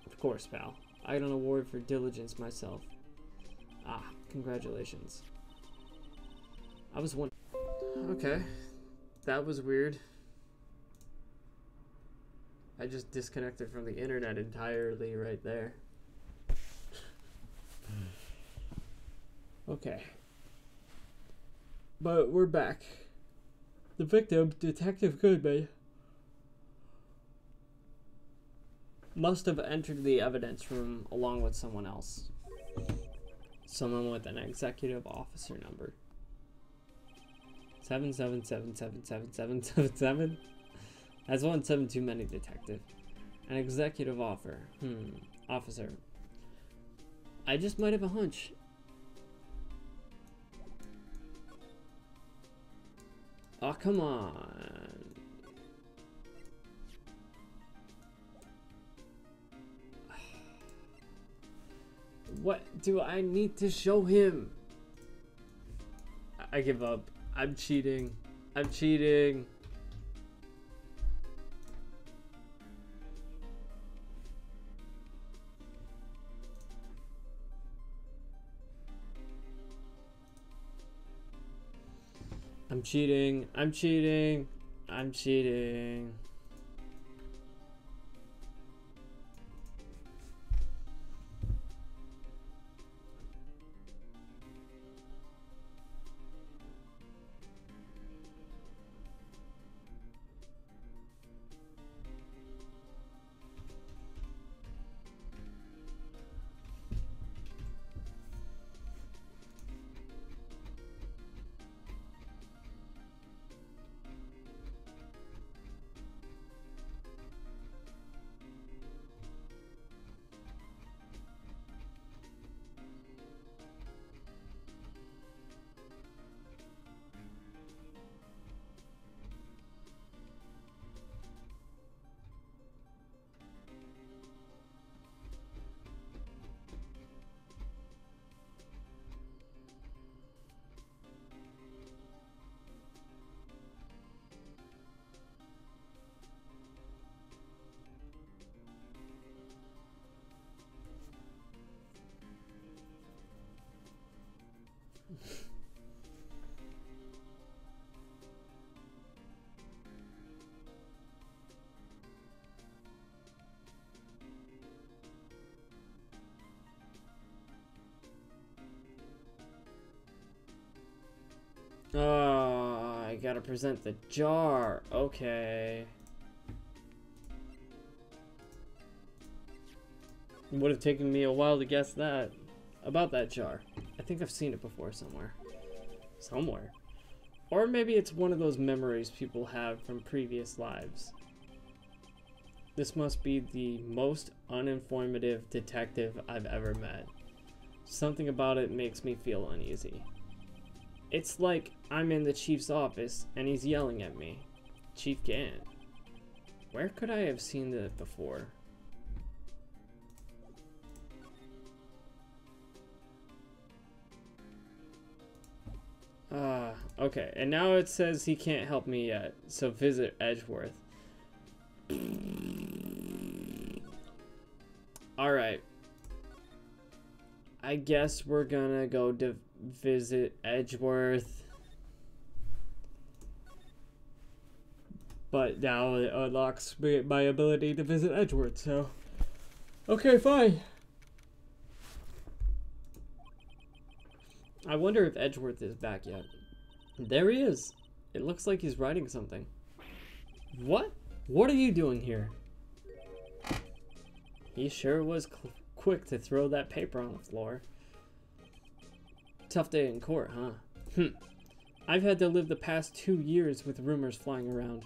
Of course, pal. I got an award for diligence myself. Ah, congratulations. I was one. Okay, that was weird. I just disconnected from the internet entirely right there. Okay. But we're back. The victim, Detective Goodman, must have entered the evidence room along with someone else. Someone with an executive officer number. 777777777. That's 17 too many, Detective. An executive officer. I just might have a hunch. Oh, come on. What do I need to show him? I give up. I'm cheating. I'm cheating. I'm cheating. I'm cheating. I'm cheating. Oh, I gotta present the jar. Okay. It would have taken me a while to guess that. About that jar. I think I've seen it before somewhere. Somewhere. Or maybe it's one of those memories people have from previous lives. This must be the most uninformative detective I've ever met. Something about it makes me feel uneasy. It's like I'm in the chief's office and he's yelling at me. Chief Gant. Where could I have seen that before? Okay, and now it says he can't help me yet, so visit Edgeworth. Alright. I guess we're gonna go to visit Edgeworth. But now it unlocks my ability to visit Edgeworth, so... Okay, fine. I wonder if Edgeworth is back yet. There he is. It looks like he's writing something. What? What are you doing here? He sure was quick to throw that paper on the floor. Tough day in court, huh? I've had to live the past 2 years with rumors flying around.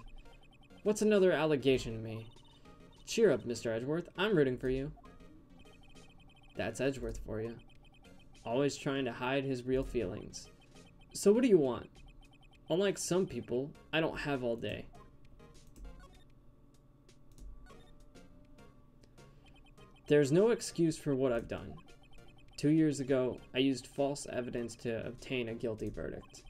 What's another allegation to me? Cheer up, Mr. Edgeworth. I'm rooting for you. That's Edgeworth for you. Always trying to hide his real feelings. So what do you want? Unlike some people, I don't have all day. There's no excuse for what I've done. 2 years ago, I used false evidence to obtain a guilty verdict.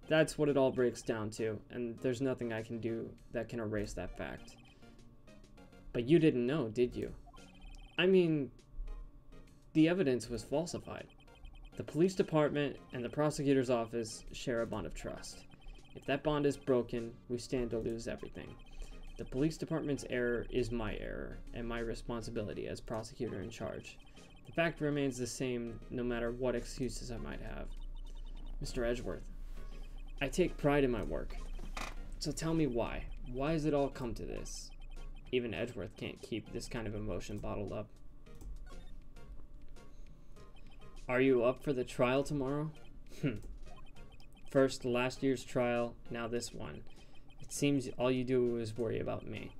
That's what it all breaks down to, and there's nothing I can do that can erase that fact. But you didn't know, did you? I mean, the evidence was falsified. The police department and the prosecutor's office share a bond of trust. If that bond is broken, we stand to lose everything. The police department's error is my error, and my responsibility as prosecutor in charge. The fact remains the same no matter what excuses I might have. Mr. Edgeworth, I take pride in my work. So tell me why. Why has it all come to this? Even Edgeworth can't keep this kind of emotion bottled up. Are you up for the trial tomorrow? First, last year's trial, now this one. It seems all you do is worry about me.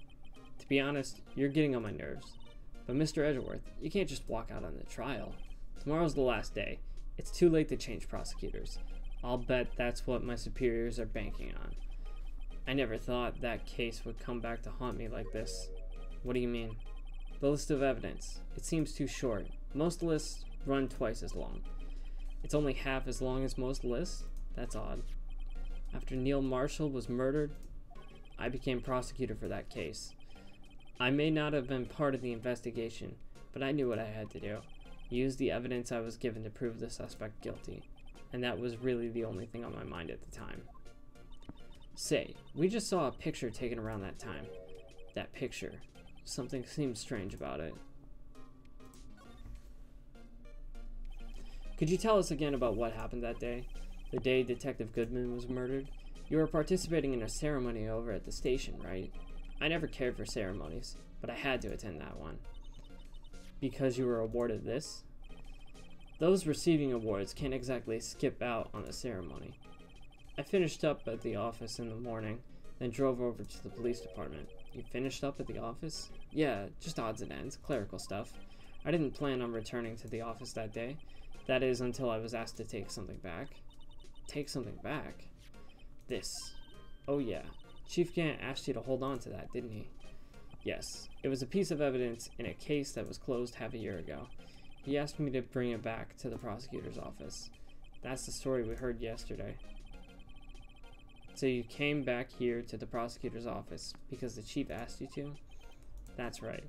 To be honest, you're getting on my nerves. But Mr. Edgeworth, you can't just walk out on the trial. Tomorrow's the last day. It's too late to change prosecutors. I'll bet that's what my superiors are banking on. I never thought that case would come back to haunt me like this. What do you mean? The list of evidence. It seems too short. Most lists run twice as long. It's only half as long as most lists? That's odd. After Neil Marshall was murdered, I became prosecutor for that case. I may not have been part of the investigation, but I knew what I had to do. Use the evidence I was given to prove the suspect guilty. And that was really the only thing on my mind at the time. Say, we just saw a picture taken around that time. That picture. Something seems strange about it. Could you tell us again about what happened that day? The day Detective Goodman was murdered? You were participating in a ceremony over at the station, right? I never cared for ceremonies, but I had to attend that one. Because you were awarded this? Those receiving awards can't exactly skip out on a ceremony. I finished up at the office in the morning, then drove over to the police department. You finished up at the office? Yeah, just odds and ends, clerical stuff. I didn't plan on returning to the office that day. That is, until I was asked to take something back. Take something back? This. Oh yeah. Chief Gant asked you to hold on to that, didn't he? Yes. It was a piece of evidence in a case that was closed half a year ago. He asked me to bring it back to the prosecutor's office. That's the story we heard yesterday. So you came back here to the prosecutor's office because the chief asked you to? That's right.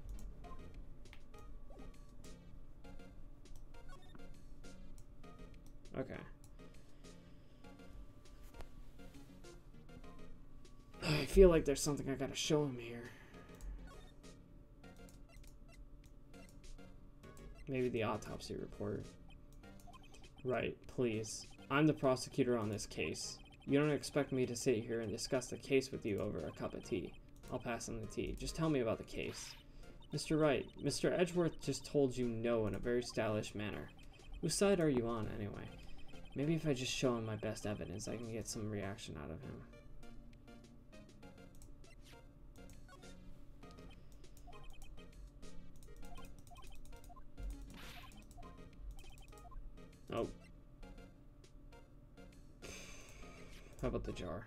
Okay. I feel like there's something I gotta show him here. Maybe the autopsy report. Right, please. I'm the prosecutor on this case. You don't expect me to sit here and discuss the case with you over a cup of tea. I'll pass on the tea. Just tell me about the case. Mr. Wright, Mr. Edgeworth just told you no in a very stylish manner. Whose side are you on, anyway? Maybe if I just show him my best evidence, I can get some reaction out of him. Oh. How about the jar?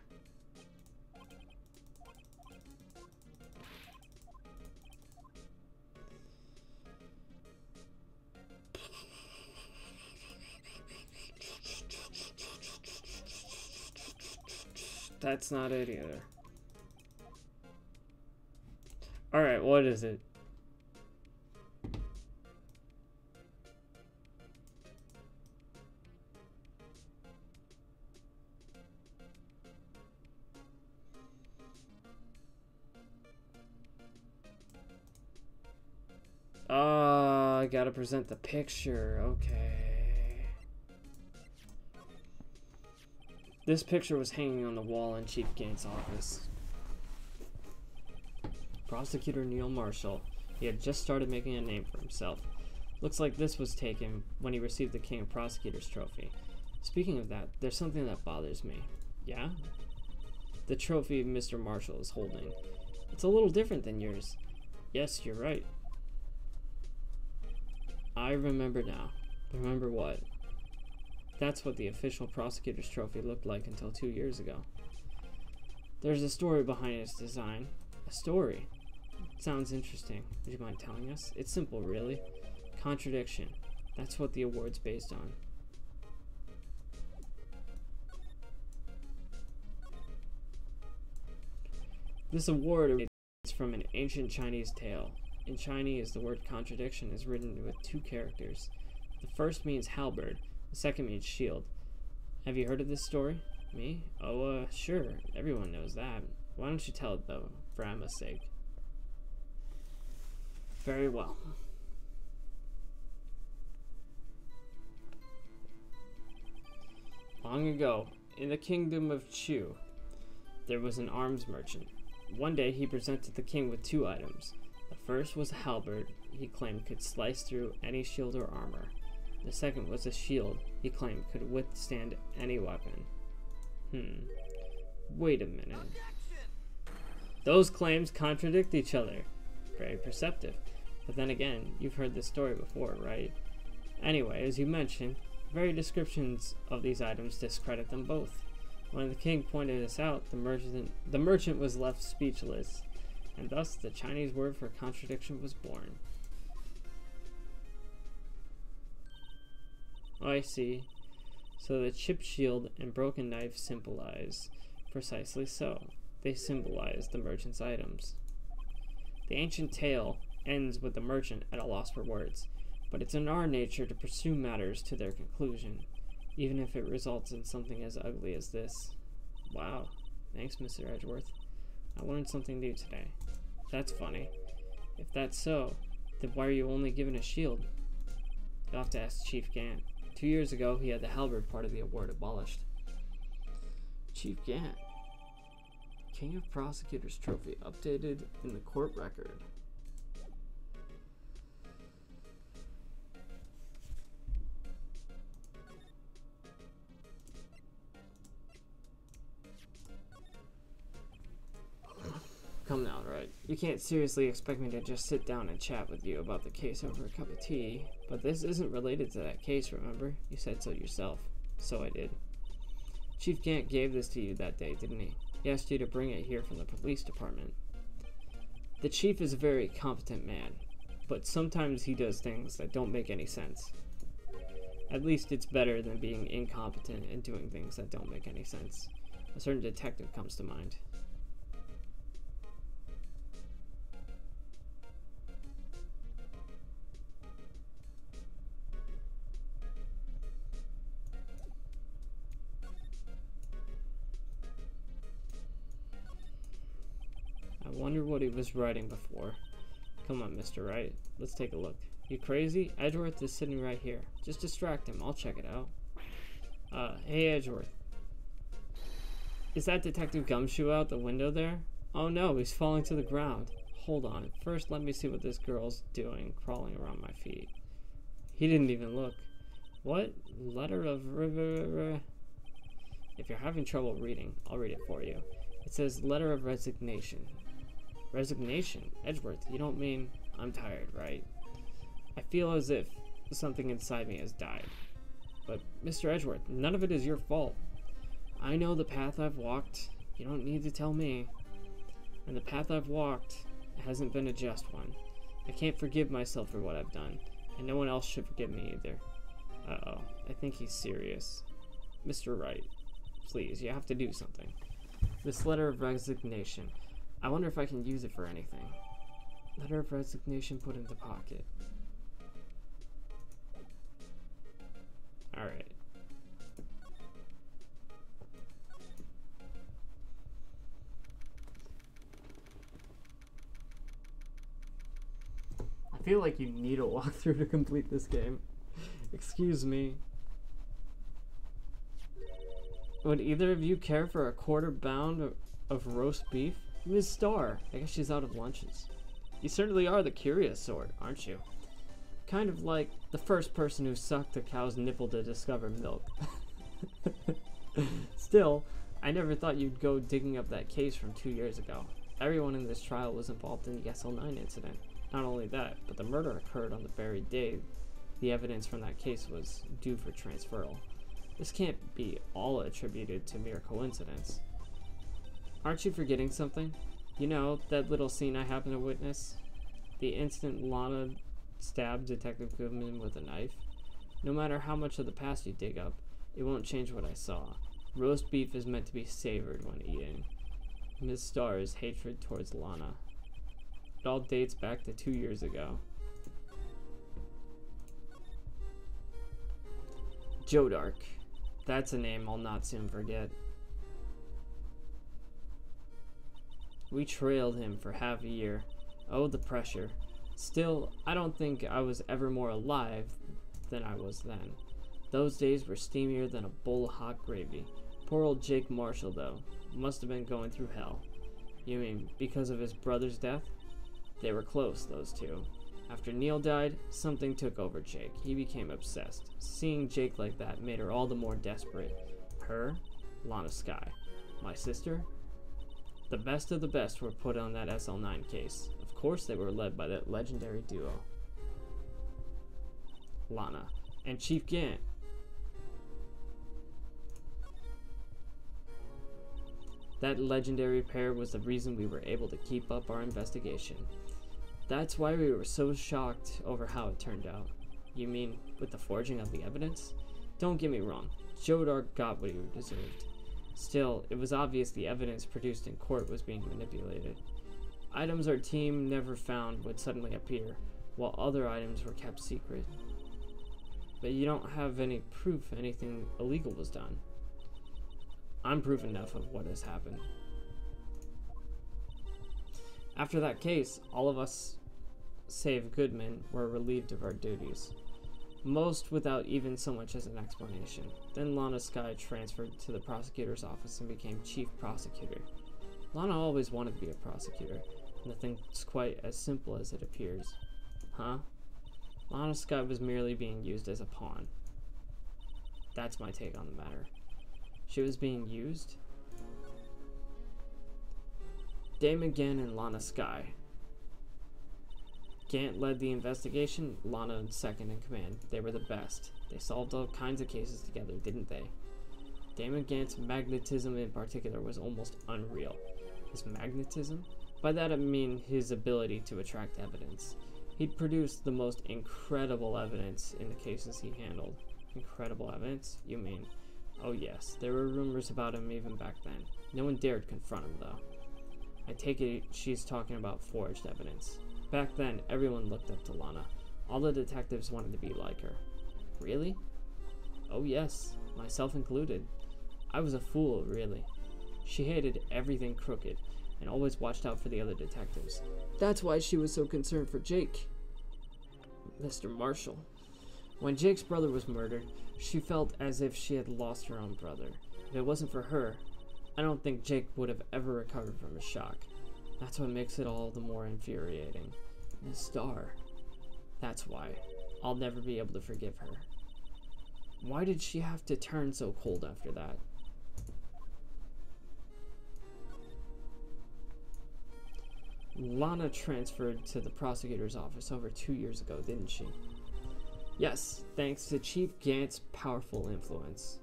That's not it either. Alright, what is it? I gotta present the picture. Okay. This picture was hanging on the wall in Chief Gant's office. Prosecutor Neil Marshall. He had just started making a name for himself. Looks like this was taken when he received the King of Prosecutors trophy. Speaking of that, there's something that bothers me. Yeah? the trophy Mr. Marshall is holding. It's a little different than yours. Yes, you're right. I remember now. Remember what? That's what the official prosecutor's trophy looked like until 2 years ago. There's a story behind its design. A story? Sounds interesting. Would you mind telling us? It's simple, really. Contradiction. That's what the award's based on. This award is from an ancient Chinese tale. In Chinese, the word contradiction is written with 2 characters. The first means halberd, the second means shield. Have you heard of this story? Me? Oh, sure. Everyone knows that. Why don't you tell it, though, for Emma's sake? Very well. Long ago, in the kingdom of Chu, there was an arms merchant. One day, he presented the king with 2 items. The first was a halberd he claimed could slice through any shield or armor. The second was a shield he claimed could withstand any weapon. Wait a minute. Those claims contradict each other. Very perceptive. But then again, you've heard this story before, right? Anyway, as you mentioned, the very descriptions of these items discredit them both. When the king pointed this out, the merchant was left speechless, and thus the Chinese word for contradiction was born. Oh, I see. So the chipped shield and broken knife symbolize. Precisely so. They symbolize the merchant's items. The ancient tale ends with the merchant at a loss for words, but it's in our nature to pursue matters to their conclusion, even if it results in something as ugly as this. Wow. Thanks, Mr. Edgeworth. I learned something new today. That's funny. If that's so, then why are you only given a shield? You'll have to ask Chief Gant. 2 years ago, he had the halberd part of the award abolished. Chief Gant. King of Prosecutors Trophy updated in the court record. Come now, Wright. You can't seriously expect me to just sit down and chat with you about the case over a cup of tea. But this isn't related to that case, remember? You said so yourself. So I did. Chief Gant gave this to you that day, didn't he? He asked you to bring it here from the police department. The chief is a very competent man, but sometimes he does things that don't make any sense. At least it's better than being incompetent and doing things that don't make any sense. A certain detective comes to mind. I wonder what he was writing before. Come on, Mr. Wright. Let's take a look. You crazy? Edgeworth is sitting right here. Just distract him. I'll check it out. Hey, Edgeworth. Is that Detective Gumshoe out the window there? Oh no, he's falling to the ground. Hold on. First, let me see what this girl's doing, crawling around my feet. He didn't even look. What? Letter of... If you're having trouble reading, I'll read it for you. It says, Letter of Resignation. Resignation? Edgeworth, you don't mean I'm tired, right? I feel as if something inside me has died. But, Mr. Edgeworth, none of it is your fault. I know the path I've walked. You don't need to tell me. And the path I've walked hasn't been a just one. I can't forgive myself for what I've done, and no one else should forgive me either. Uh-oh, I think he's serious. Mr. Wright, please, you have to do something. This letter of resignation. I wonder if I can use it for anything. Letter of resignation put in the pocket. Alright. I feel like you need a walkthrough to complete this game. Excuse me. Would either of you care for a quarter pound of roast beef? Ms. Starr, I guess she's out of lunches. You certainly are the curious sort, aren't you? Kind of like the first person who sucked a cow's nipple to discover milk. Still, I never thought you'd go digging up that case from 2 years ago. Everyone in this trial was involved in the SL9 incident. Not only that, but the murder occurred on the very day the evidence from that case was due for transferal. This can't be all attributed to mere coincidence. Aren't you forgetting something? You know, that little scene I happened to witness? The instant Lana stabbed Detective Goodman with a knife? No matter how much of the past you dig up, it won't change what I saw. Roast beef is meant to be savored when eating. Ms. Starr's hatred towards Lana. It all dates back to 2 years ago. Joe Dark. That's a name I'll not soon forget. We trailed him for half a year. Oh, the pressure. Still, I don't think I was ever more alive than I was then. Those days were steamier than a bowl of hot gravy. Poor old Jake Marshall, though, must have been going through hell. You mean because of his brother's death? They were close, those two. After Neil died, something took over Jake. He became obsessed. Seeing Jake like that made her all the more desperate. Her, Lana Skye. My sister? The best of the best were put on that SL9 case. Of course they were led by that legendary duo. Lana and Chief Gant. That legendary pair was the reason we were able to keep up our investigation. That's why we were so shocked over how it turned out. You mean, with the forging of the evidence? Don't get me wrong, Joe Dark got what he deserved. Still, it was obvious the evidence produced in court was being manipulated. Items our team never found would suddenly appear, while other items were kept secret. But you don't have any proof anything illegal was done. I'm proof enough of what has happened. After that case, all of us, save Goodman, were relieved of our duties. Most without even so much as an explanation. Then Lana Skye transferred to the prosecutor's office and became chief prosecutor. Lana always wanted to be a prosecutor. Nothing's quite as simple as it appears. Huh? Lana Skye was merely being used as a pawn. That's my take on the matter. She was being used? Damon Gant and Lana Skye. Gant led the investigation, Lana second in command. They were the best. They solved all kinds of cases together, didn't they? Damon Gant's magnetism in particular was almost unreal. His magnetism? By that I mean his ability to attract evidence. He'd produced the most incredible evidence in the cases he handled. Incredible evidence? You mean? Oh yes, there were rumors about him even back then. No one dared confront him though. I take it she's talking about forged evidence. Back then, everyone looked up to Lana. All the detectives wanted to be like her. Really? Oh yes, myself included. I was a fool, really. She hated everything crooked, and always watched out for the other detectives. That's why she was so concerned for Jake. Mr. Marshall. When Jake's brother was murdered, she felt as if she had lost her own brother. If it wasn't for her, I don't think Jake would have ever recovered from his shock. That's what makes it all the more infuriating. Miss Starr. That's why. I'll never be able to forgive her. Why did she have to turn so cold after that? Lana transferred to the prosecutor's office over 2 years ago, didn't she? Yes, thanks to Chief Gant's powerful influence.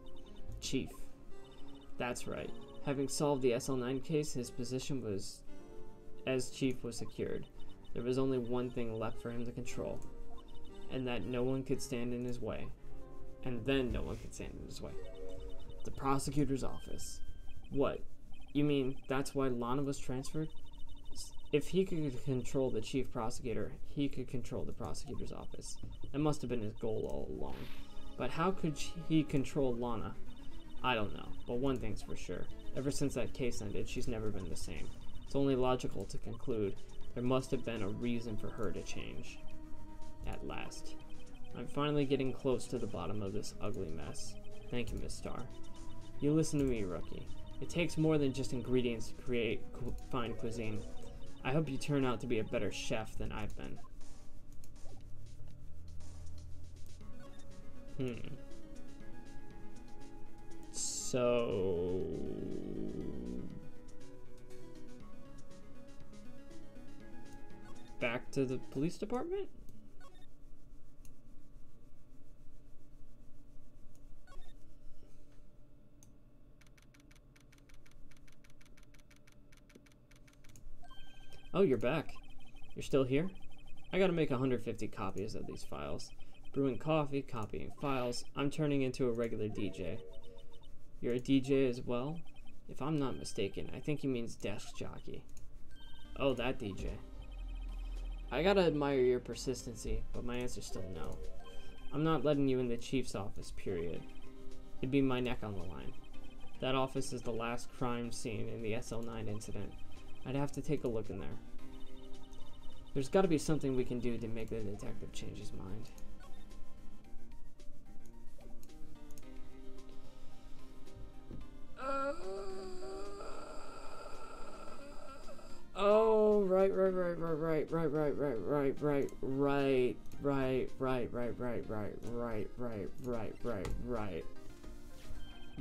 Chief. That's right. Having solved the SL9 case, his position as chief was secured. There was only one thing left for him to control, and that no one could stand in his way. And then no one could stand in his way. The prosecutor's office. What? You mean that's why Lana was transferred? If he could control the chief prosecutor, he could control the prosecutor's office. That must have been his goal all along. But how could he control Lana? I don't know, but one thing's for sure. Ever since that case ended, she's never been the same. It's only logical to conclude there must have been a reason for her to change. At last. I'm finally getting close to the bottom of this ugly mess. Thank you, Miss Starr. You listen to me, rookie. It takes more than just ingredients to create fine cuisine. I hope you turn out to be a better chef than I've been. So... back to the police department? Oh, you're back. You're still here? I gotta make 150 copies of these files. Brewing coffee, copying files. I'm turning into a regular DJ. You're a DJ as well? If I'm not mistaken, I think he means desk jockey. Oh, that DJ. I gotta admire your persistency, but my answer's still no. I'm not letting you in the chief's office, period. It'd be my neck on the line. That office is the last crime scene in the SL9 incident. I'd have to take a look in there. There's gotta be something we can do to make the detective change his mind. Oh, right.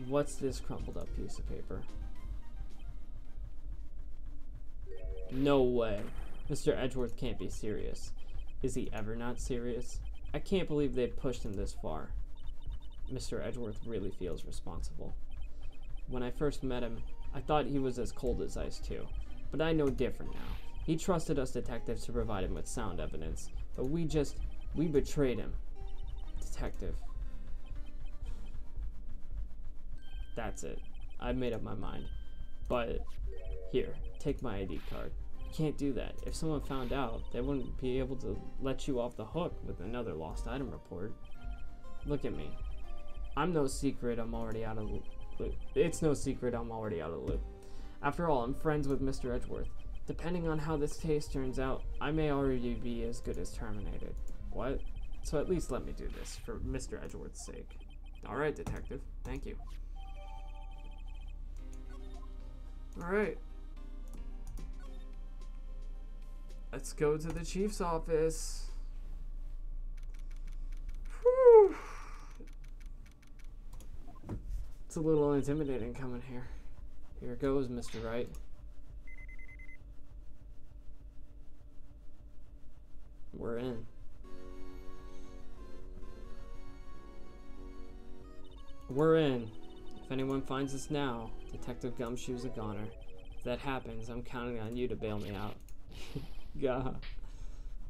What's this crumpled up piece of paper? No way. Mr. Edgeworth can't be serious. Is he ever not serious? I can't believe they'd pushed him this far. Mr. Edgeworth really feels responsible. When I first met him, I thought he was as cold as ice too. But I know different now. He trusted us detectives to provide him with sound evidence. But we betrayed him. Detective. That's it. I've made up my mind. But, here, take my ID card. You can't do that. If someone found out, they wouldn't be able to let you off the hook with another lost item report. Look at me. I'm no secret I'm already out of the loop. It's no secret I'm already out of the loop. After all, I'm friends with Mr. Edgeworth. Depending on how this case turns out, I may already be as good as terminated. What? So at least let me do this, for Mr. Edgeworth's sake. Alright, detective. Thank you. Alright. Let's go to the chief's office. Whew. It's a little intimidating coming here. Here goes, Mr. Wright. We're in. We're in. If anyone finds us now, Detective Gumshoe's a goner. If that happens, I'm counting on you to bail me out. God.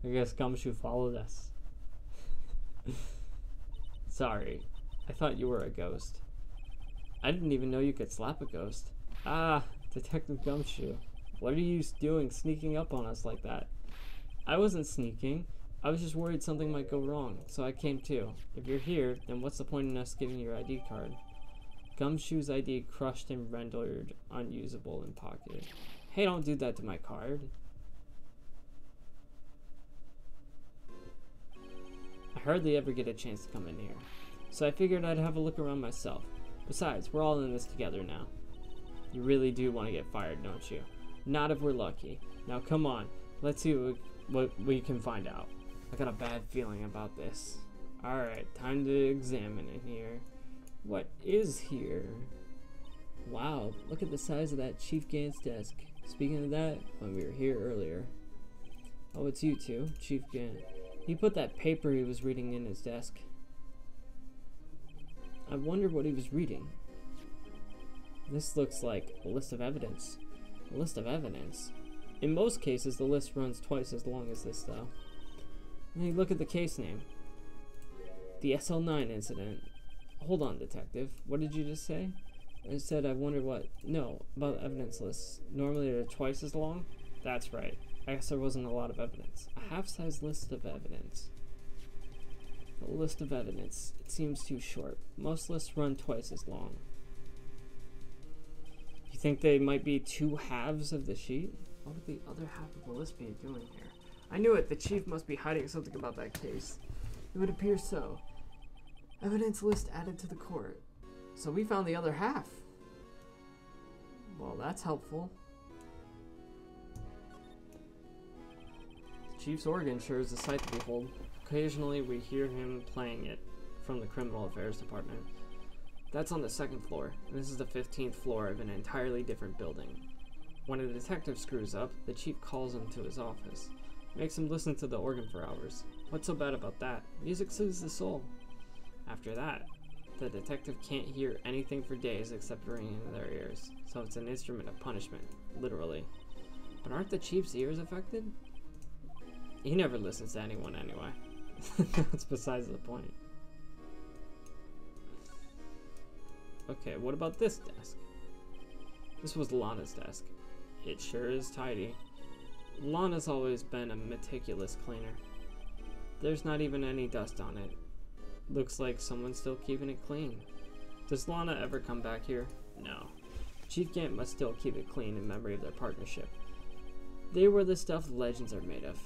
I guess Gumshoe followed us. Sorry. I thought you were a ghost. I didn't even know you could slap a ghost. Ah, Detective Gumshoe. What are you doing sneaking up on us like that? I wasn't sneaking. I was just worried something might go wrong, so I came too. If you're here, then what's the point in us giving you your ID card? Gumshoe's ID crushed and rendered unusable in pocket. Hey, don't do that to my card. I hardly ever get a chance to come in here, so I figured I'd have a look around myself. Besides, we're all in this together now. You really do want to get fired, don't you? Not if we're lucky. Now come on, let's see what we can find out. I got a bad feeling about this. Alright, time to examine in here. What is here? Wow, look at the size of that Chief Gant's desk. Speaking of that, when we were here earlier. Oh, it's you two, Chief Gant. He put that paper he was reading in his desk. I wonder what he was reading. This looks like a list of evidence. A list of evidence? In most cases, the list runs twice as long as this, though. And you look at the case name. The SL9 incident. Hold on, detective. What did you just say? I said I wonder what... No, about evidence lists. Normally they're twice as long? That's right. I guess there wasn't a lot of evidence. A half-size list of evidence. A list of evidence. It seems too short. Most lists run twice as long. You think they might be two halves of the sheet? What would the other half of the list be doing here? I knew it. The chief must be hiding something about that case. It would appear so. Evidence list added to the court. So we found the other half. Well, that's helpful. The chief's organ sure is a sight to behold. Occasionally we hear him playing it from the criminal affairs department. That's on the 2nd floor, and this is the 15th floor of an entirely different building. When a detective screws up, the chief calls him to his office. Makes him listen to the organ for hours. What's so bad about that? Music soothes the soul. After that, the detective can't hear anything for days except ringing in their ears, so it's an instrument of punishment, literally. But aren't the chief's ears affected? He never listens to anyone anyway. That's besides the point. Okay, what about this desk? This was Lana's desk. It sure is tidy. Lana's always been a meticulous cleaner. There's not even any dust on it. Looks like someone's still keeping it clean. Does Lana ever come back here? No. Chief Gant must still keep it clean in memory of their partnership. They were the stuff legends are made of.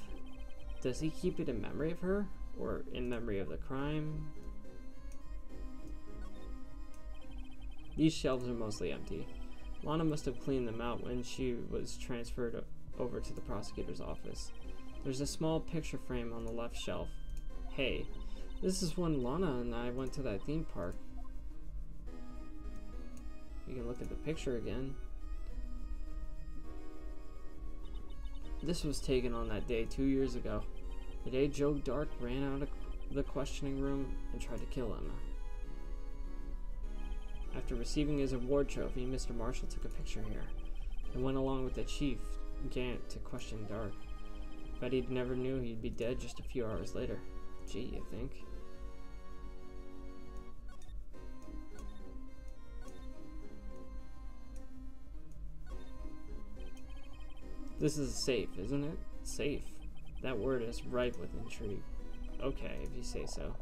Does he keep it in memory of her? Or in memory of the crime? These shelves are mostly empty. Lana must have cleaned them out when she was transferred over to the prosecutor's office. There's a small picture frame on the left shelf. Hey, this is when Lana and I went to that theme park. We can look at the picture again. This was taken on that day 2 years ago. The day Joe Dark ran out of the questioning room and tried to kill Emma. After receiving his award trophy, Mr. Marshall took a picture here and went along with the Chief Gant to question Dark. Bet he never knew he'd be dead just a few hours later. Gee, you think? This is a safe, isn't it? Safe. That word is ripe with intrigue. Okay, if you say so.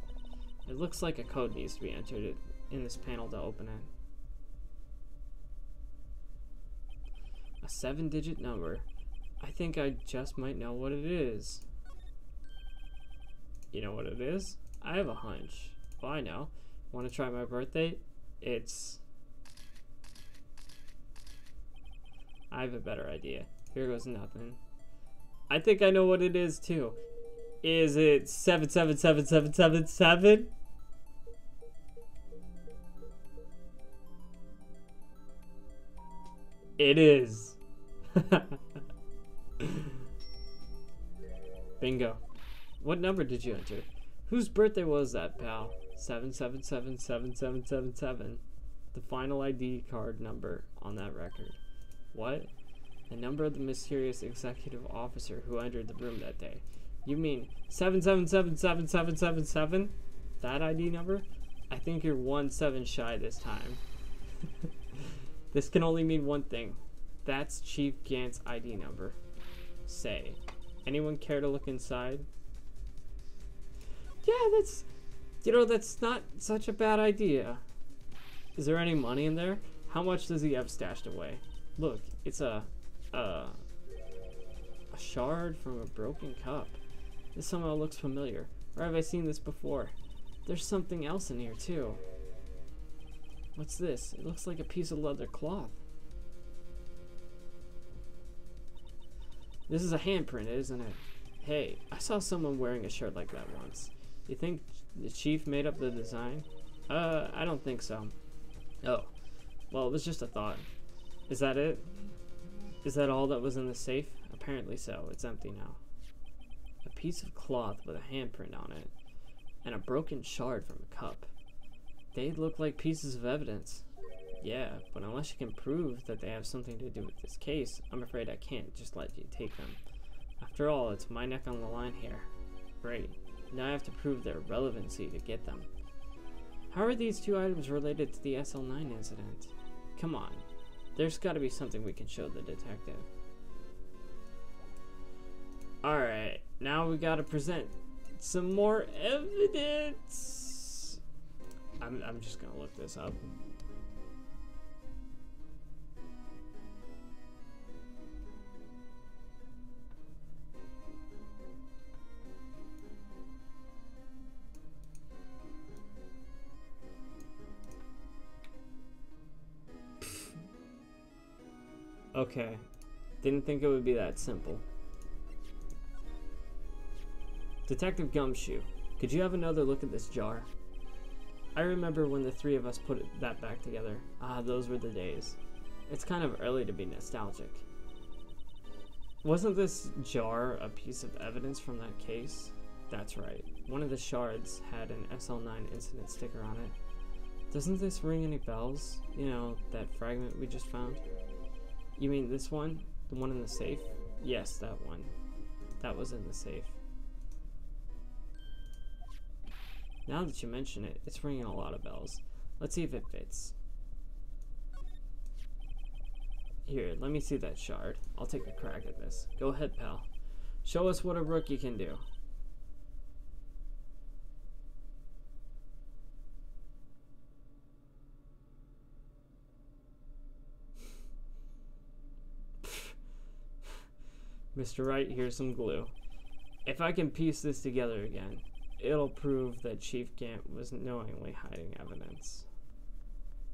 It looks like a code needs to be entered in this panel to open it. A 7-digit number. I think I just might know what it is. You know what it is? I have a hunch. Well, I know. Want to try my birthday? I have a better idea. Here goes nothing. I think I know what it is too. Is it 777777? It is. Bingo. What number did you enter? Whose birthday was that, pal? 7777777. The final ID card number on that record. What? The number of the mysterious executive officer who entered the room that day. You mean 7777777? That ID number? I think you're 1 7 shy this time. This can only mean one thing. That's Chief Gant's ID number. Say, anyone care to look inside? Yeah, that's not such a bad idea. Is there any money in there? How much does he have stashed away? Look, it's a shard from a broken cup. This somehow looks familiar. Where have I seen this before? There's something else in here too. What's this? It looks like a piece of leather cloth. This is a handprint, isn't it? Hey, I saw someone wearing a shirt like that once. You think the chief made up the design? I don't think so. Oh, well, it was just a thought. Is that it? Is that all that was in the safe? Apparently so. It's empty now. A piece of cloth with a handprint on it, and a broken shard from a cup. They look like pieces of evidence. Yeah, but unless you can prove that they have something to do with this case, I'm afraid I can't just let you take them. After all, it's my neck on the line here. Great. Now I have to prove their relevancy to get them. How are these two items related to the SL9 incident? Come on. There's got to be something we can show the detective. Alright, now we gotta present some more evidence. I'm just gonna look this up. Okay, didn't think it would be that simple. Detective Gumshoe, could you have another look at this jar? I remember when the three of us put that back together. Ah, those were the days. It's kind of early to be nostalgic. Wasn't this jar a piece of evidence from that case? That's right. One of the shards had an SL9 incident sticker on it. Doesn't this ring any bells? You know, that fragment we just found? You mean this one? The one in the safe? Yes, that one. That was in the safe. Now that you mention it, it's ringing a lot of bells. Let's see if it fits. Here, let me see that shard. I'll take a crack at this. Go ahead, pal. Show us what a rookie can do. Mr. Wright, here's some glue. If I can piece this together again, it'll prove that Chief Gant was knowingly hiding evidence.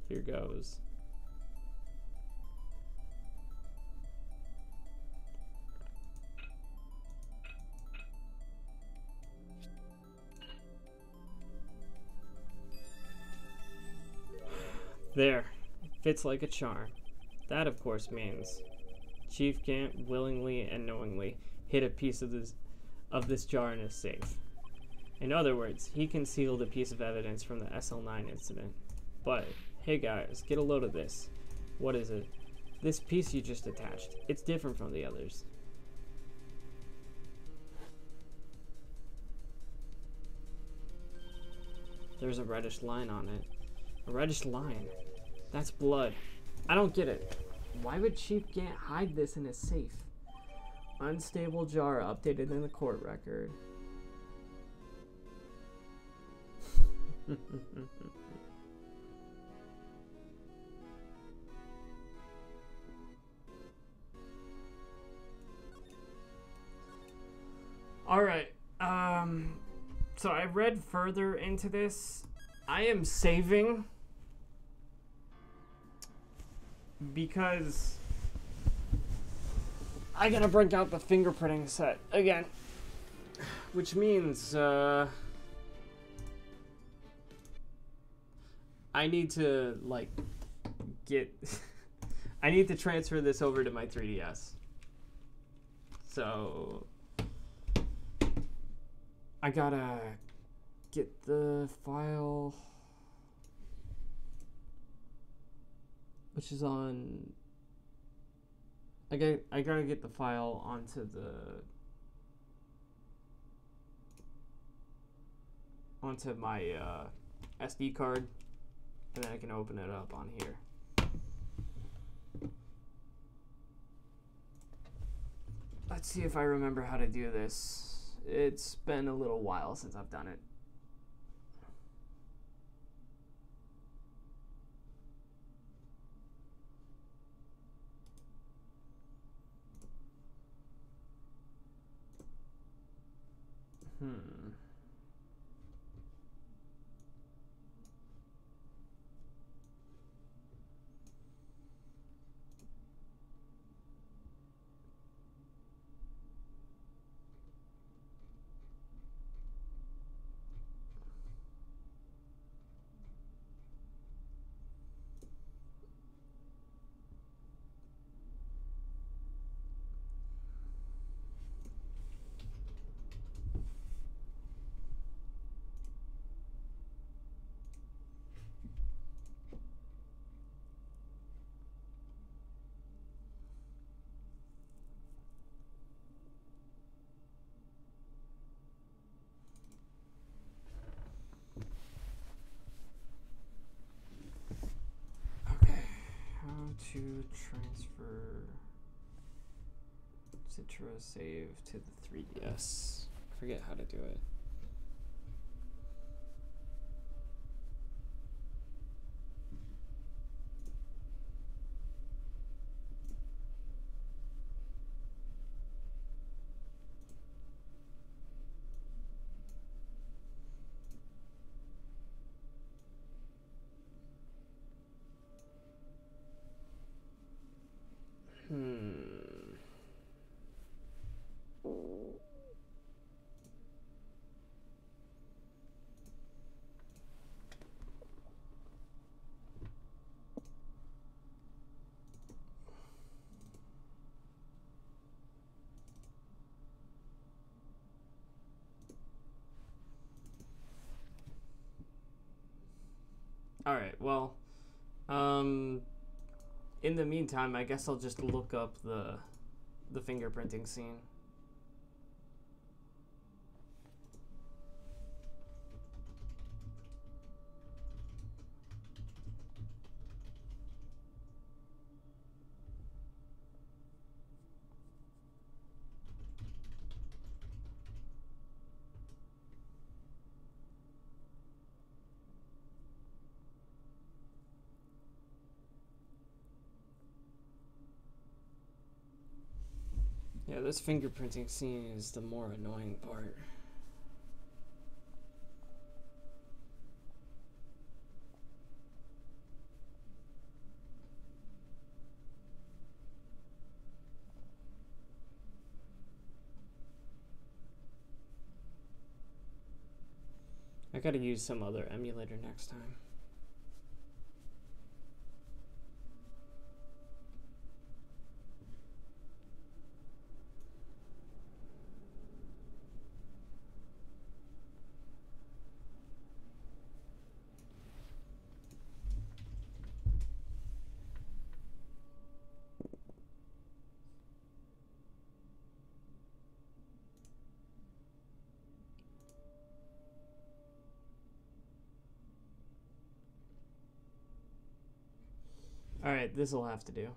Here goes. There. Fits like a charm. That, of course, means Chief Gant willingly and knowingly hid a piece of this jar in his safe. In other words, he concealed a piece of evidence from the SL9 incident. But, hey guys, get a load of this. What is it? This piece you just attached. It's different from the others. There's a reddish line on it. A reddish line? That's blood. I don't get it. Why would Chief Gant hide this in his safe? Unstable jar updated in the court record. Alright, so I read further into this. I am saving because I gotta break out the fingerprinting set again, which means I need to like get I need to transfer this over to my 3DS. So I gotta get the file, which is on. I gotta get the file onto my SD card, and then I can open it up on here. Let's see if I remember how to do this. It's been a little while since I've done it. To transfer Citra save to the 3DS. I forget how to do it. Alright, well, in the meantime, I guess I'll just look up the fingerprinting scene. Yeah, this fingerprinting scene is the more annoying part. I gotta use some other emulator next time. Alright, this'll have to do.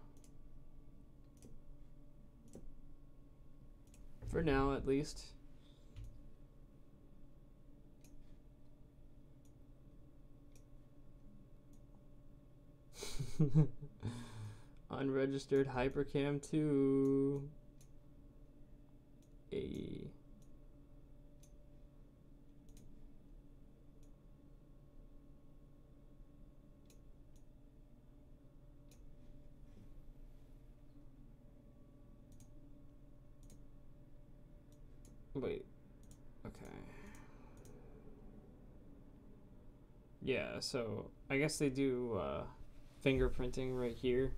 For now, at least. Unregistered Hypercam 2. A. Wait. Okay. Yeah, so I guess they do fingerprinting right here.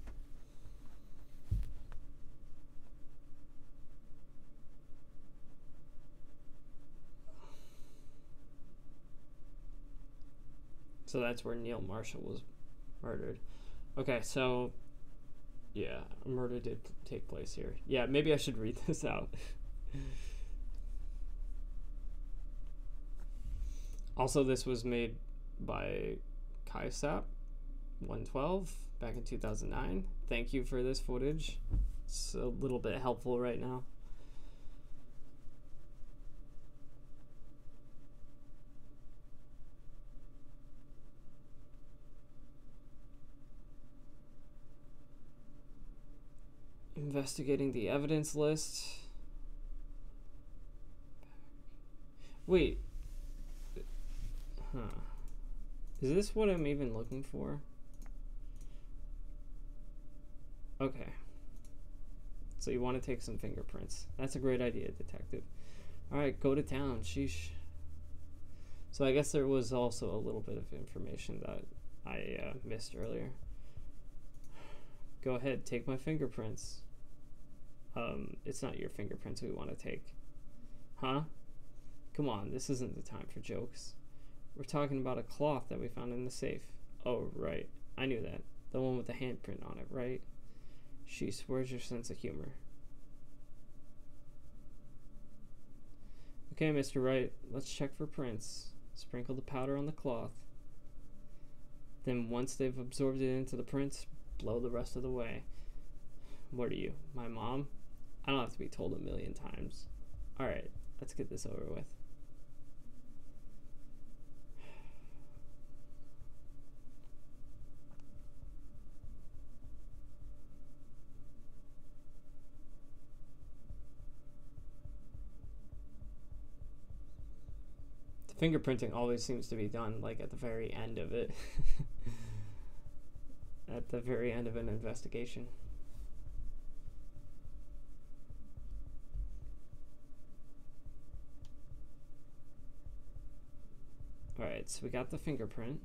So that's where Neil Marshall was murdered. Okay, so yeah, a murder did take place here. Yeah, maybe I should read this out. Also, this was made by Kaisap 112 back in 2009. Thank you for this footage. It's a little bit helpful right now. Investigating the evidence list. Wait. Huh. Is this what I'm even looking for? Okay. So you want to take some fingerprints. That's a great idea, detective. Alright, go to town. Sheesh. So I guess there was also a little bit of information that I missed earlier. Go ahead, take my fingerprints. It's not your fingerprints we want to take. Huh? Come on, this isn't the time for jokes. We're talking about a cloth that we found in the safe. Oh, right. I knew that. The one with the handprint on it, right? Sheesh, where's your sense of humor? Okay, Mr. Wright, let's check for prints. Sprinkle the powder on the cloth. Then once they've absorbed it into the prints, blow the rest of the way. What are you, my mom? I don't have to be told a million times. Alright, let's get this over with. The fingerprinting always seems to be done like at the very end of it. At the very end of an investigation. Alright, so we got the fingerprint.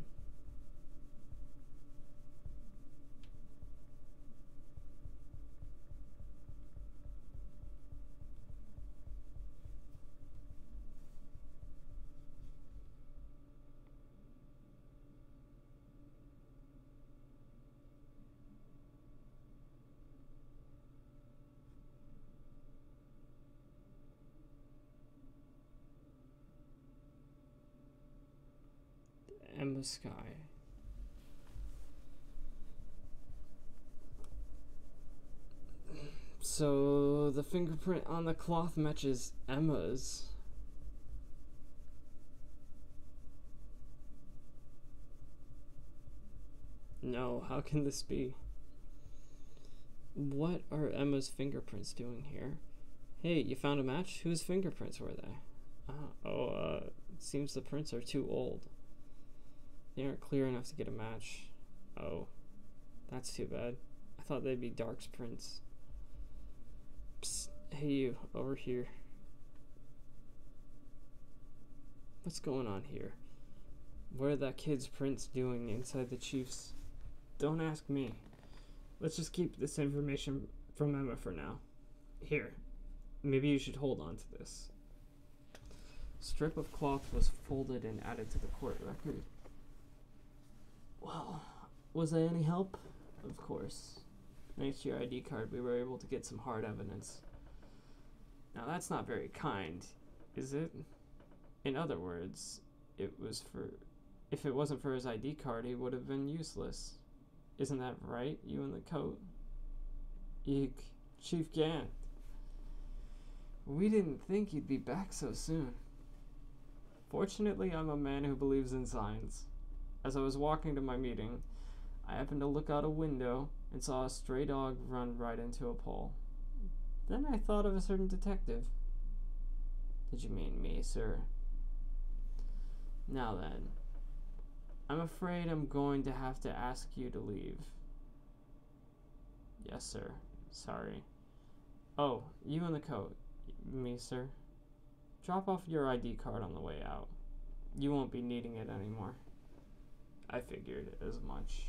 the sky. So the fingerprint on the cloth matches Emma's. No, how can this be? What are Emma's fingerprints doing here? Hey, you found a match? Whose fingerprints were they? It seems the prints are too old. They aren't clear enough to get a match. Oh, that's too bad. I thought they'd be Dark's prints. Psst, hey you, over here. What's going on here? What are that kid's prints doing inside the Chief's? Don't ask me. Let's just keep this information from Emma for now. Here, maybe you should hold on to this. Strip of cloth was folded and added to the court record. Well, was I any help? Of course. Thanks to your ID card, we were able to get some hard evidence. Now that's not very kind, is it? In other words, if it wasn't for his ID card, he would have been useless. Isn't that right, you in the coat? Eek, Chief Gant. We didn't think you'd be back so soon. Fortunately, I'm a man who believes in signs. As I was walking to my meeting, I happened to look out a window and saw a stray dog run right into a pole. Then I thought of a certain detective. Did you mean me, sir? Now then, I'm afraid I'm going to have to ask you to leave. Yes, sir. Sorry. Oh, you in the coat. Me, sir. Drop off your ID card on the way out. You won't be needing it anymore. I figured as much.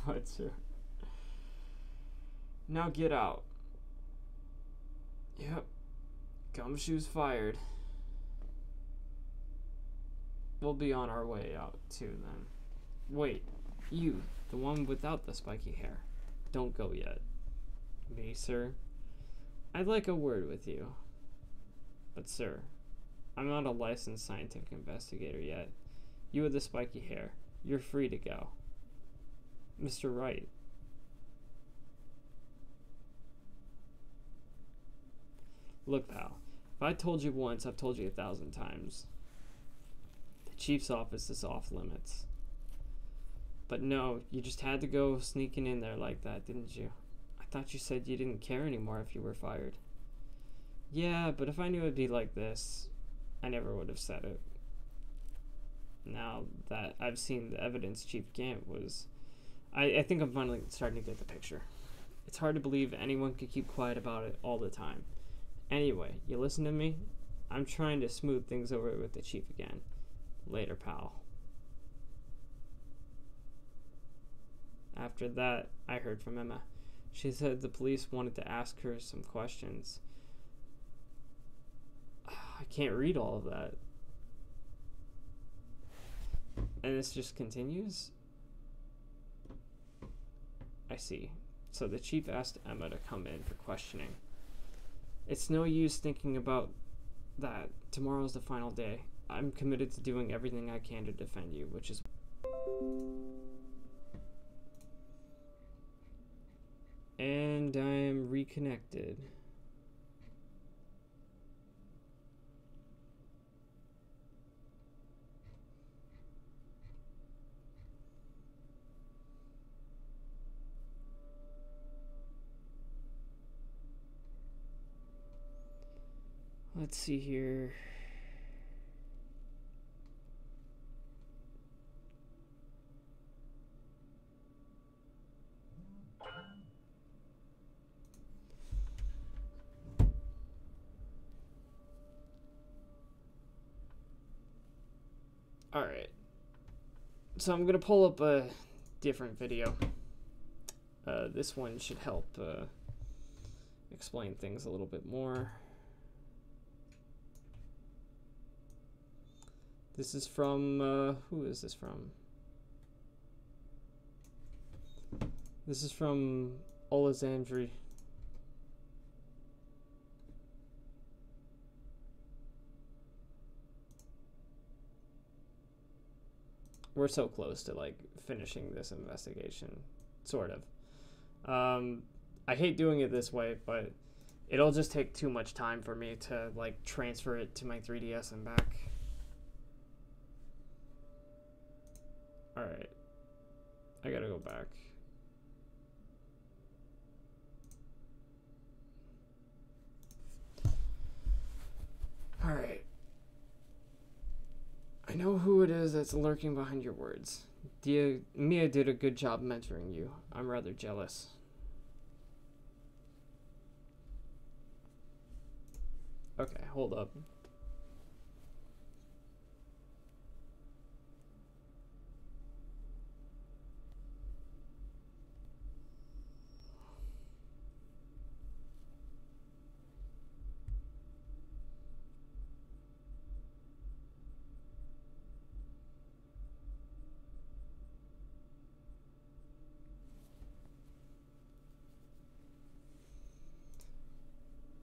What, sir? Now get out. Yep. Gumshoe's fired. We'll be on our way out, too, then. Wait, you, the one without the spiky hair. Don't go yet. Me, sir? I'd like a word with you. But, sir, I'm not a licensed scientific investigator yet. You with the spiky hair, you're free to go. Mr. Wright. Look, pal, if I told you once, I've told you 1,000 times. The chief's office is off limits. But no, you just had to go sneaking in there like that, didn't you? I thought you said you didn't care anymore if you were fired. Yeah, but if I knew it'd be like this, I never would have said it. Now that I've seen the evidence Chief Gant was... I think I'm finally starting to get the picture. It's hard to believe anyone could keep quiet about it all the time. Anyway, you listen to me? I'm trying to smooth things over with the chief again. Later, pal. After that, I heard from Emma. She said the police wanted to ask her some questions. I can't read all of that. And this just continues? I see. So the chief asked Emma to come in for questioning. It's no use thinking about that. Tomorrow's the final day. I'm committed to doing everything I can to defend you, which is... And I am reconnected. Let's see here. Alright. So I'm going to pull up a different video. This one should help explain things a little bit more. This is from, who is this from? This is from Alexandri. we're so close to, like, finishing this investigation. Sort of. I hate doing it this way, but it'll just take too much time for me to, like, transfer it to my 3DS and back. Alright. I gotta go back. Alright. I know who it is that's lurking behind your words. Mia did a good job mentoring you. I'm rather jealous. Okay, hold up.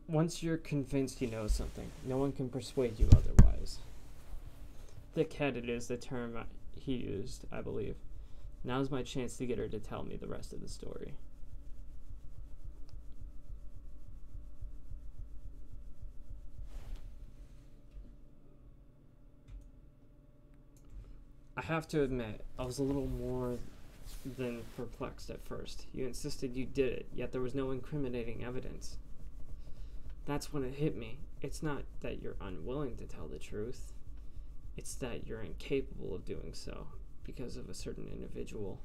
Once you're convinced you know something, no one can persuade you otherwise. Thick-headed is the term he used, I believe. Now's my chance to get her to tell me the rest of the story. I have to admit, I was a little more than perplexed at first. You insisted you did it, yet there was no incriminating evidence. That's when it hit me. It's not that you're unwilling to tell the truth. It's that you're incapable of doing so because of a certain individual.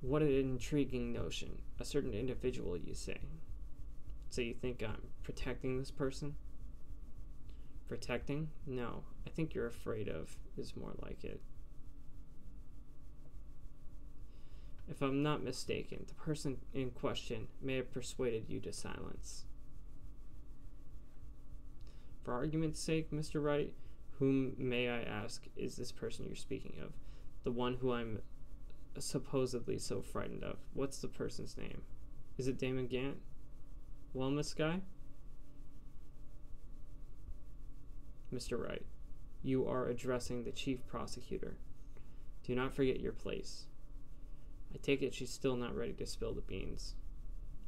What an intriguing notion. A certain individual, you say. So you think I'm protecting this person? Protecting? No. I think you're afraid of is more like it. If I'm not mistaken, the person in question may have persuaded you to silence. For argument's sake, Mr. Wright, whom, may I ask, is this person you're speaking of? The one who I'm supposedly so frightened of. What's the person's name? Is it Damon Gant? Wellness guy? Mr. Wright, you are addressing the chief prosecutor. Do not forget your place. I take it she's still not ready to spill the beans.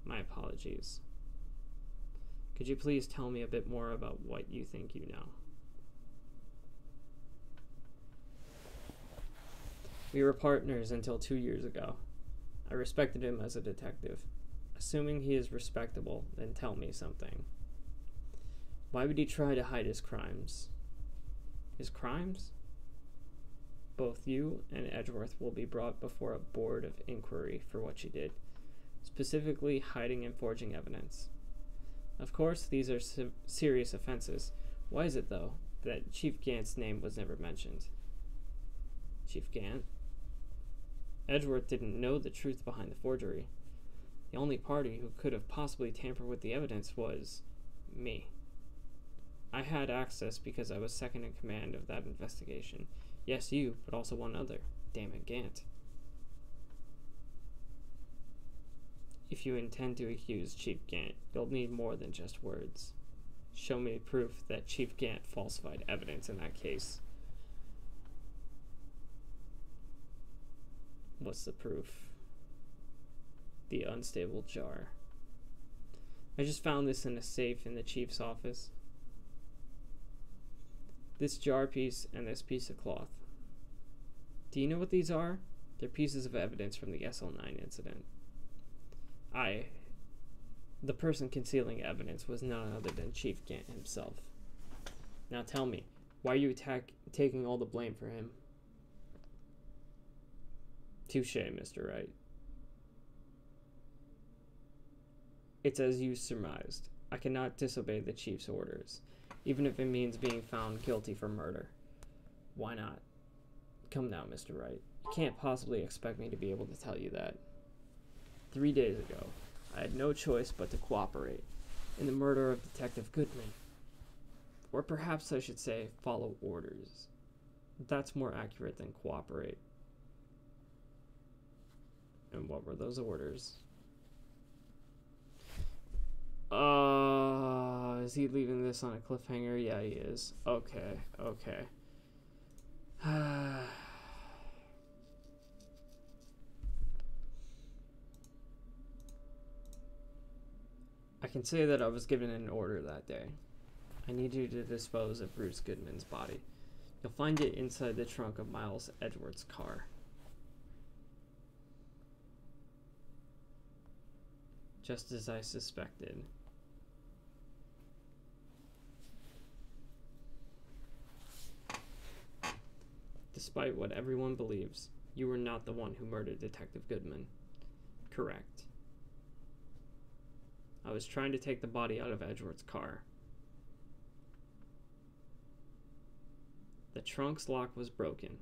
My apologies. Could you please tell me a bit more about what you think you know? We were partners until 2 years ago. I respected him as a detective. Assuming he is respectable, then tell me something. Why would he try to hide his crimes? His crimes? Both you and Edgeworth will be brought before a board of inquiry for what you did, specifically hiding and forging evidence. Of course, these are serious offenses. Why is it, though, that Chief Gant's name was never mentioned? Chief Gant? Edgeworth didn't know the truth behind the forgery. The only party who could have possibly tampered with the evidence was me. I had access because I was second in command of that investigation. Yes, you, but also one other, Damon Gant. If you intend to accuse Chief Gant, you'll need more than just words. Show me proof that Chief Gant falsified evidence in that case. What's the proof? The unstable jar. I just found this in a safe in the chief's office. This jar piece and this piece of cloth. Do you know what these are? They're pieces of evidence from the SL9 incident. The person concealing evidence was none other than Chief Gant himself. Now tell me, why are you taking all the blame for him? Touché, Mr. Wright. It's as you surmised. I cannot disobey the chief's orders, even if it means being found guilty for murder. Why not? Come now, Mr. Wright. You can't possibly expect me to be able to tell you that. 3 days ago, I had no choice but to cooperate in the murder of Detective Goodman. Or perhaps I should say, follow orders. That's more accurate than cooperate. And what were those orders? Is he leaving this on a cliffhanger? Yeah, he is. Okay. can say that I was given an order that day. I need you to dispose of Bruce Goodman's body. You'll find it inside the trunk of Miles Edgeworth's car. Just as I suspected. Despite what everyone believes, you were not the one who murdered Detective Goodman. Correct. I was trying to take the body out of Edgeworth's car. The trunk's lock was broken,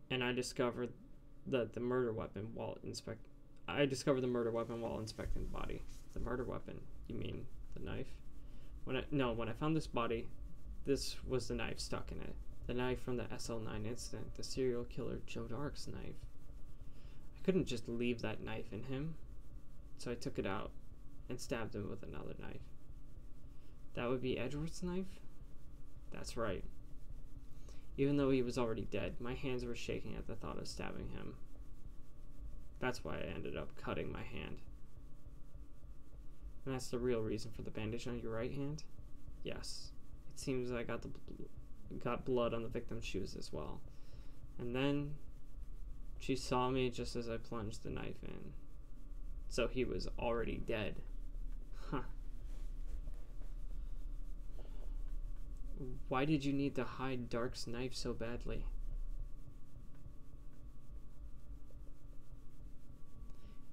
and I discovered that the murder weapon while inspecting the body. The murder weapon? You mean the knife? When I found this body, this was the knife stuck in it. The knife from the SL9 incident, the serial killer Joe Dark's knife. I couldn't just leave that knife in him, so I took it out and stabbed him with another knife. That would be Edgeworth's knife? That's right. Even though he was already dead, my hands were shaking at the thought of stabbing him. That's why I ended up cutting my hand. And that's the real reason for the bandage on your right hand? Yes. It seems I got blood on the victim's shoes as well. And then she saw me just as I plunged the knife in. So he was already dead. Huh. Why did you need to hide Dark's knife so badly?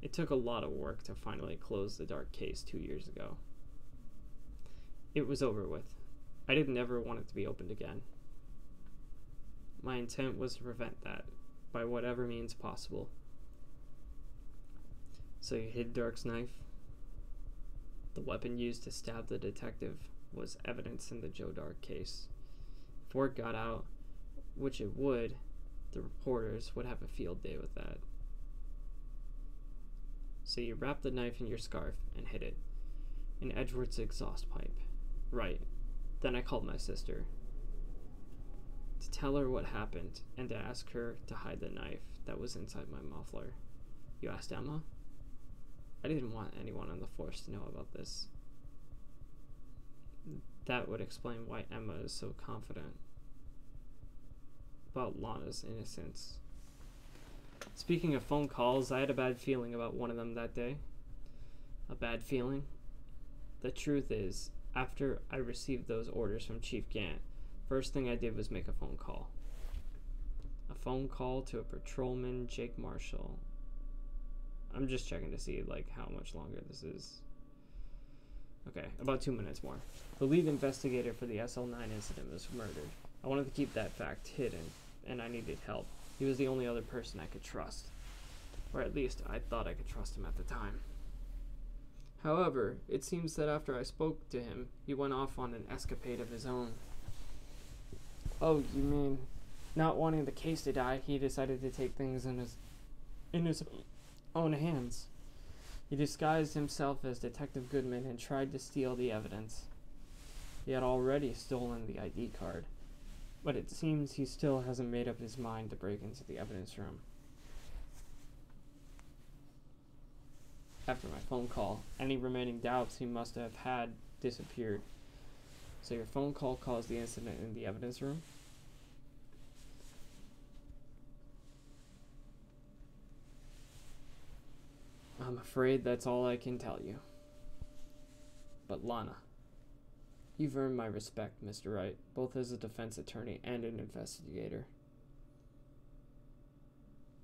It took a lot of work to finally close the Dark case 2 years ago. It was over with. I didn't ever want it to be opened again. My intent was to prevent that, by whatever means possible. So you hid Dark's knife? The weapon used to stab the detective was evidence in the Joe Dark case. If word got out, which it would, the reporters would have a field day with that. So you wrapped the knife in your scarf and hid it in Edgeworth's exhaust pipe. Right. Then I called my sister to tell her what happened and to ask her to hide the knife that was inside my muffler. You asked Emma? I didn't want anyone on the force to know about this. That would explain why Emma is so confident about Lana's innocence. Speaking of phone calls, I had a bad feeling about one of them that day. A bad feeling? The truth is, after I received those orders from Chief Gant, first thing I did was make a phone call. A phone call to a patrolman, Jake Marshall. I'm just checking to see, how much longer this is. Okay, about 2 minutes more. The lead investigator for the SL9 incident was murdered. I wanted to keep that fact hidden, and I needed help. He was the only other person I could trust. Or at least, I thought I could trust him at the time. However, it seems that after I spoke to him, he went off on an escapade of his own. Oh, you mean, not wanting the case to die, he decided to take things in his own hands. He disguised himself as Detective Goodman and tried to steal the evidence. He had already stolen the ID card, but it seems he still hasn't made up his mind to break into the evidence room. After my phone call, any remaining doubts he must have had disappeared. So your phone call caused the incident in the evidence room? I'm afraid that's all I can tell you. But Lana, you've earned my respect, Mr. Wright, both as a defense attorney and an investigator.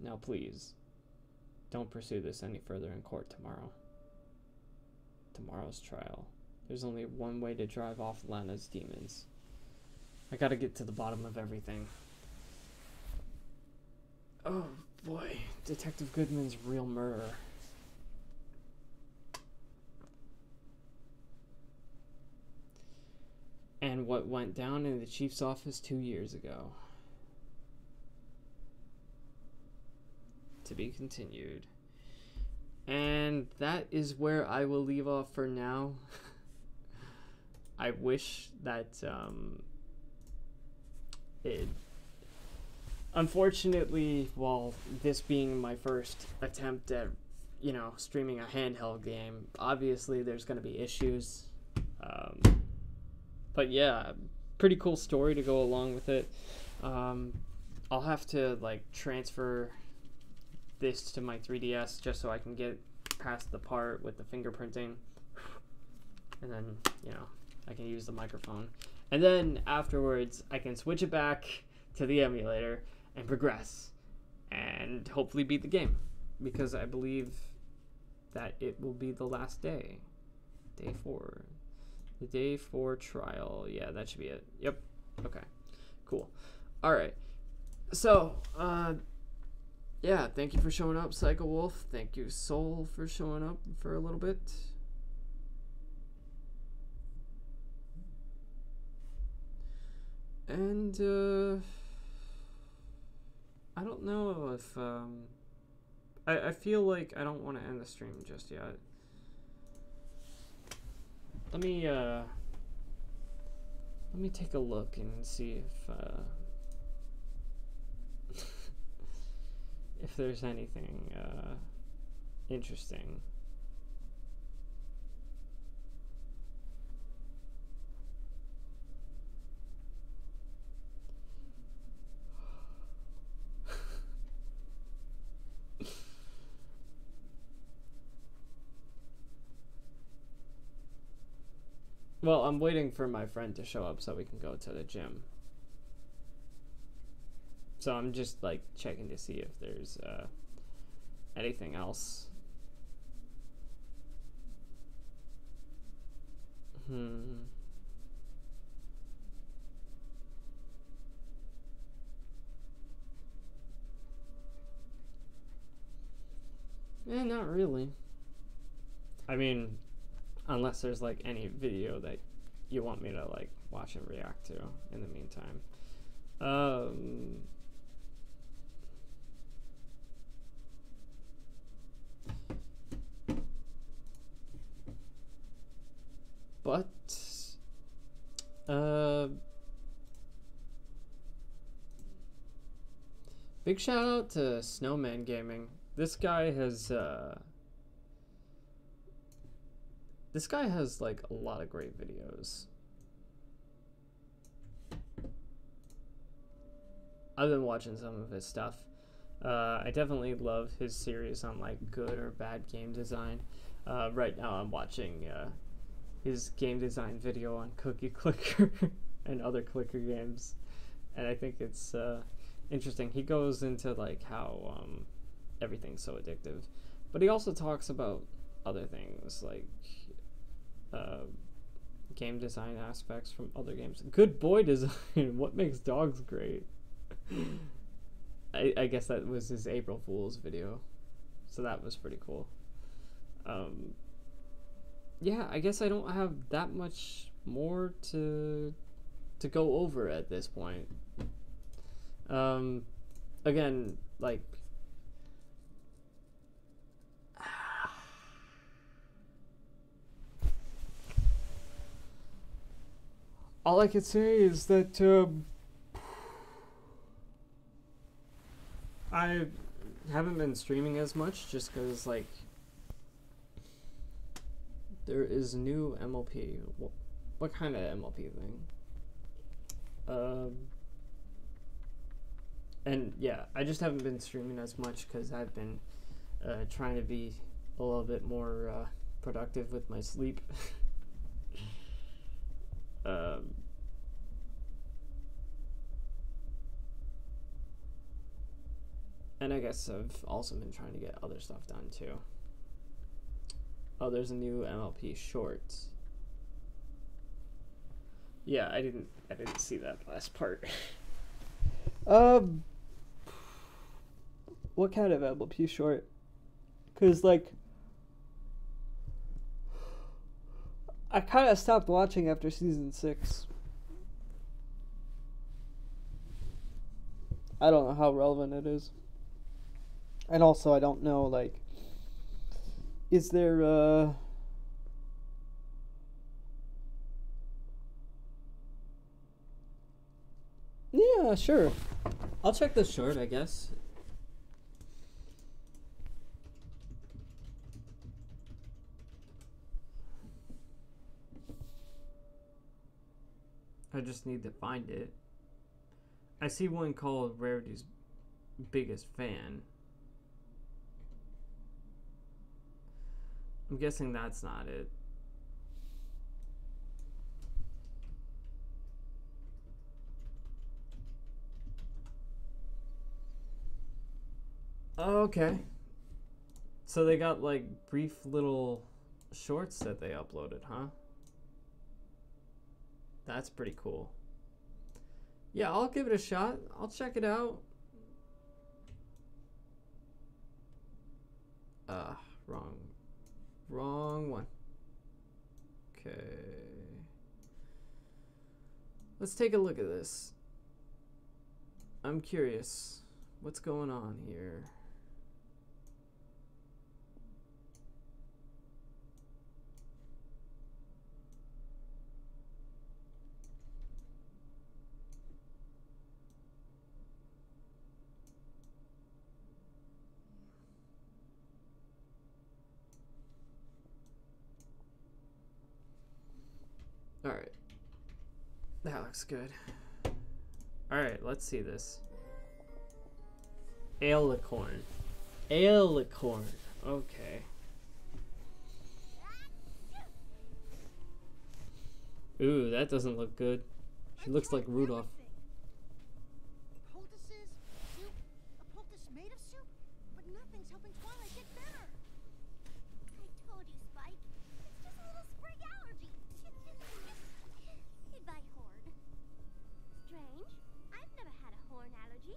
Now please, don't pursue this any further in court tomorrow. Tomorrow's trial. There's only one way to drive off Lana's demons. I gotta get to the bottom of everything. Oh boy, Detective Goodman's real murderer. And what went down in the chief's office 2 years ago. To be continued. And that is where I will leave off for now. I wish that unfortunately, this being my first attempt at you know, streaming a handheld game. Obviously, there's going to be issues. But yeah, pretty cool story to go along with it. I'll have to like transfer this to my 3DS just so I can get past the part with the fingerprinting, and then, you know, I can use the microphone, and then afterwards I can switch it back to the emulator and progress and hopefully beat the game, because I believe that it will be the last day. Day 4. The day 4 trial. Yeah, that should be it. Yep. Okay. Cool. Alright. So, yeah, thank you for showing up, Psycho Wolf. Thank you, Soul, for showing up for a little bit. And, I don't know if, I feel like I don't want to end the stream just yet. Let me take a look and see if there's anything interesting. Well, I'm waiting for my friend to show up so we can go to the gym. So I'm just like checking to see if there's anything else. Not really. I mean, unless there's like any video that you want me to like watch and react to in the meantime. But big shout out to Snowman Gaming. This guy has like a lot of great videos. I've been watching some of his stuff. I definitely love his series on like good or bad game design. Right now I'm watching his game design video on Cookie Clicker and other clicker games, and I think it's interesting. He goes into like how everything's so addictive, but he also talks about other things like game design aspects from other games. Good boy design. What makes dogs great? I guess that was his April Fool's video, so that was pretty cool. Yeah, I guess I don't have that much more to go over at this point. Again, like, all I could say is that I haven't been streaming as much just because, like, there is new MLP. What kind of MLP thing? And yeah, I just haven't been streaming as much because I've been trying to be a little bit more productive with my sleep. And I guess I've also been trying to get other stuff done too. Oh, there's a new MLP short. Yeah, I didn't see that last part. What kind of MLP short? Cause like, I kind of stopped watching after season 6. I don't know how relevant it is. And also, I don't know, like, is there, yeah, sure. I'll check this short, I guess. I just need to find it. I see one called Rarity's Biggest Fan. I'm guessing that's not it. Oh, okay. So they got like brief little shorts that they uploaded, huh? That's pretty cool. Yeah, I'll give it a shot. I'll check it out. Wrong one. Okay. Let's take a look at this. I'm curious. What's going on here? Alright. That looks good. Alright, let's see this. Alicorn. Alicorn. Okay. Ooh, that doesn't look good. She looks like Rudolph. Poultices, soup, a poultice made of soup, but nothing's helping Twilight get better. I told you, Spike. It's just a little spring allergy. Goodbye, Horn. Strange. I've never had a horn allergy.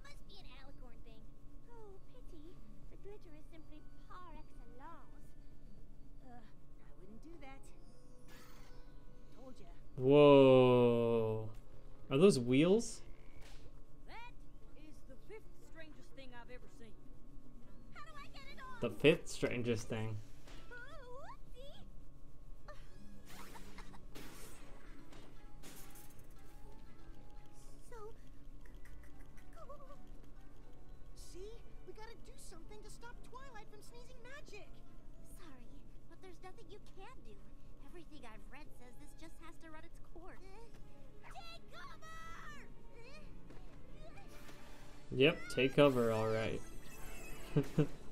Must be an alicorn thing. Oh, pity. The glitter is simply par excellence. I wouldn't do that. Told ya. Whoa. Are those wheels? That is the fifth strangest thing I've ever seen. How do I get it on? The fifth strangest thing. Whoopsie. So cool. See? We gotta do something to stop Twilight from sneezing magic. Sorry, but there's nothing you can do. Everything I've read says this just has to run its course. Take cover! Yep, take cover, alright.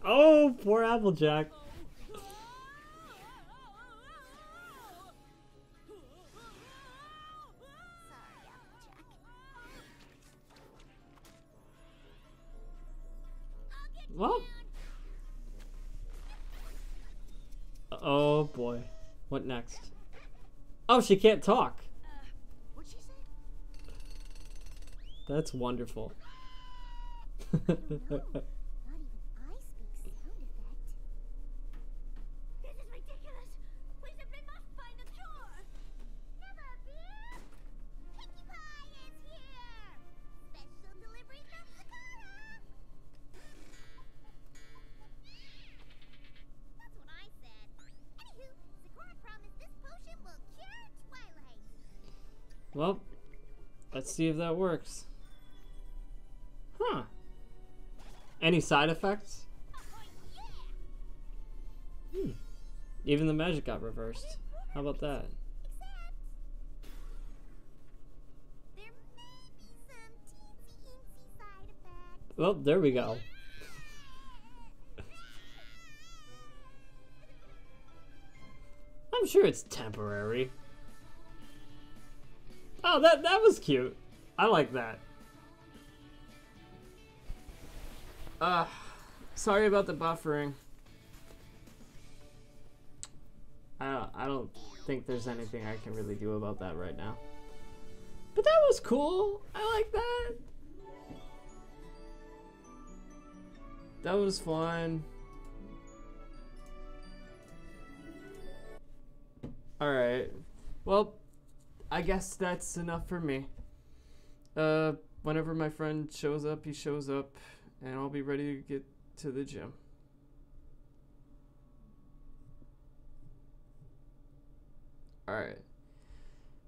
Oh, poor Applejack. Sorry, Applejack. I'll get you Well. down. Oh boy. What next? Oh, she can't talk. What'd she say? That's wonderful. Not even I speak sound effect. This is ridiculous. We simply must find a cure. Never fear. Pinkie Pie is here. Special delivery from Sakura. That's what I said. Anywho, Sakura promised this potion will cure Twilight. Well, let's see if that works. Huh. Any side effects? Oh, yeah. Even the magic got reversed. How about that? Except there may be some teensy-weensy side effects. Well, there we go. I'm sure it's temporary. Oh, that was cute. I like that. Sorry about the buffering. I don't think there's anything I can really do about that right now. But that was cool. I like that. That was fun. Alright. Well, I guess that's enough for me. Whenever my friend shows up, he shows up, and I'll be ready to get to the gym. Alright.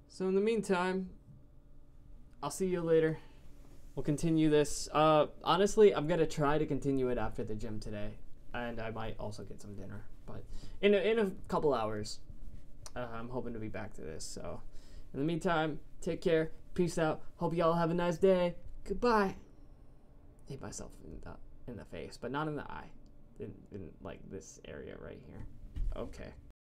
So in the meantime, I'll see you later. We'll continue this. Honestly, I'm gonna try to continue it after the gym today, and I might also get some dinner. But in a couple hours, I'm hoping to be back to this. So In the meantime, take care. Peace out. Hope y'all have a nice day. Goodbye. Hit myself in the face, but not in the eye. In like this area right here. Okay.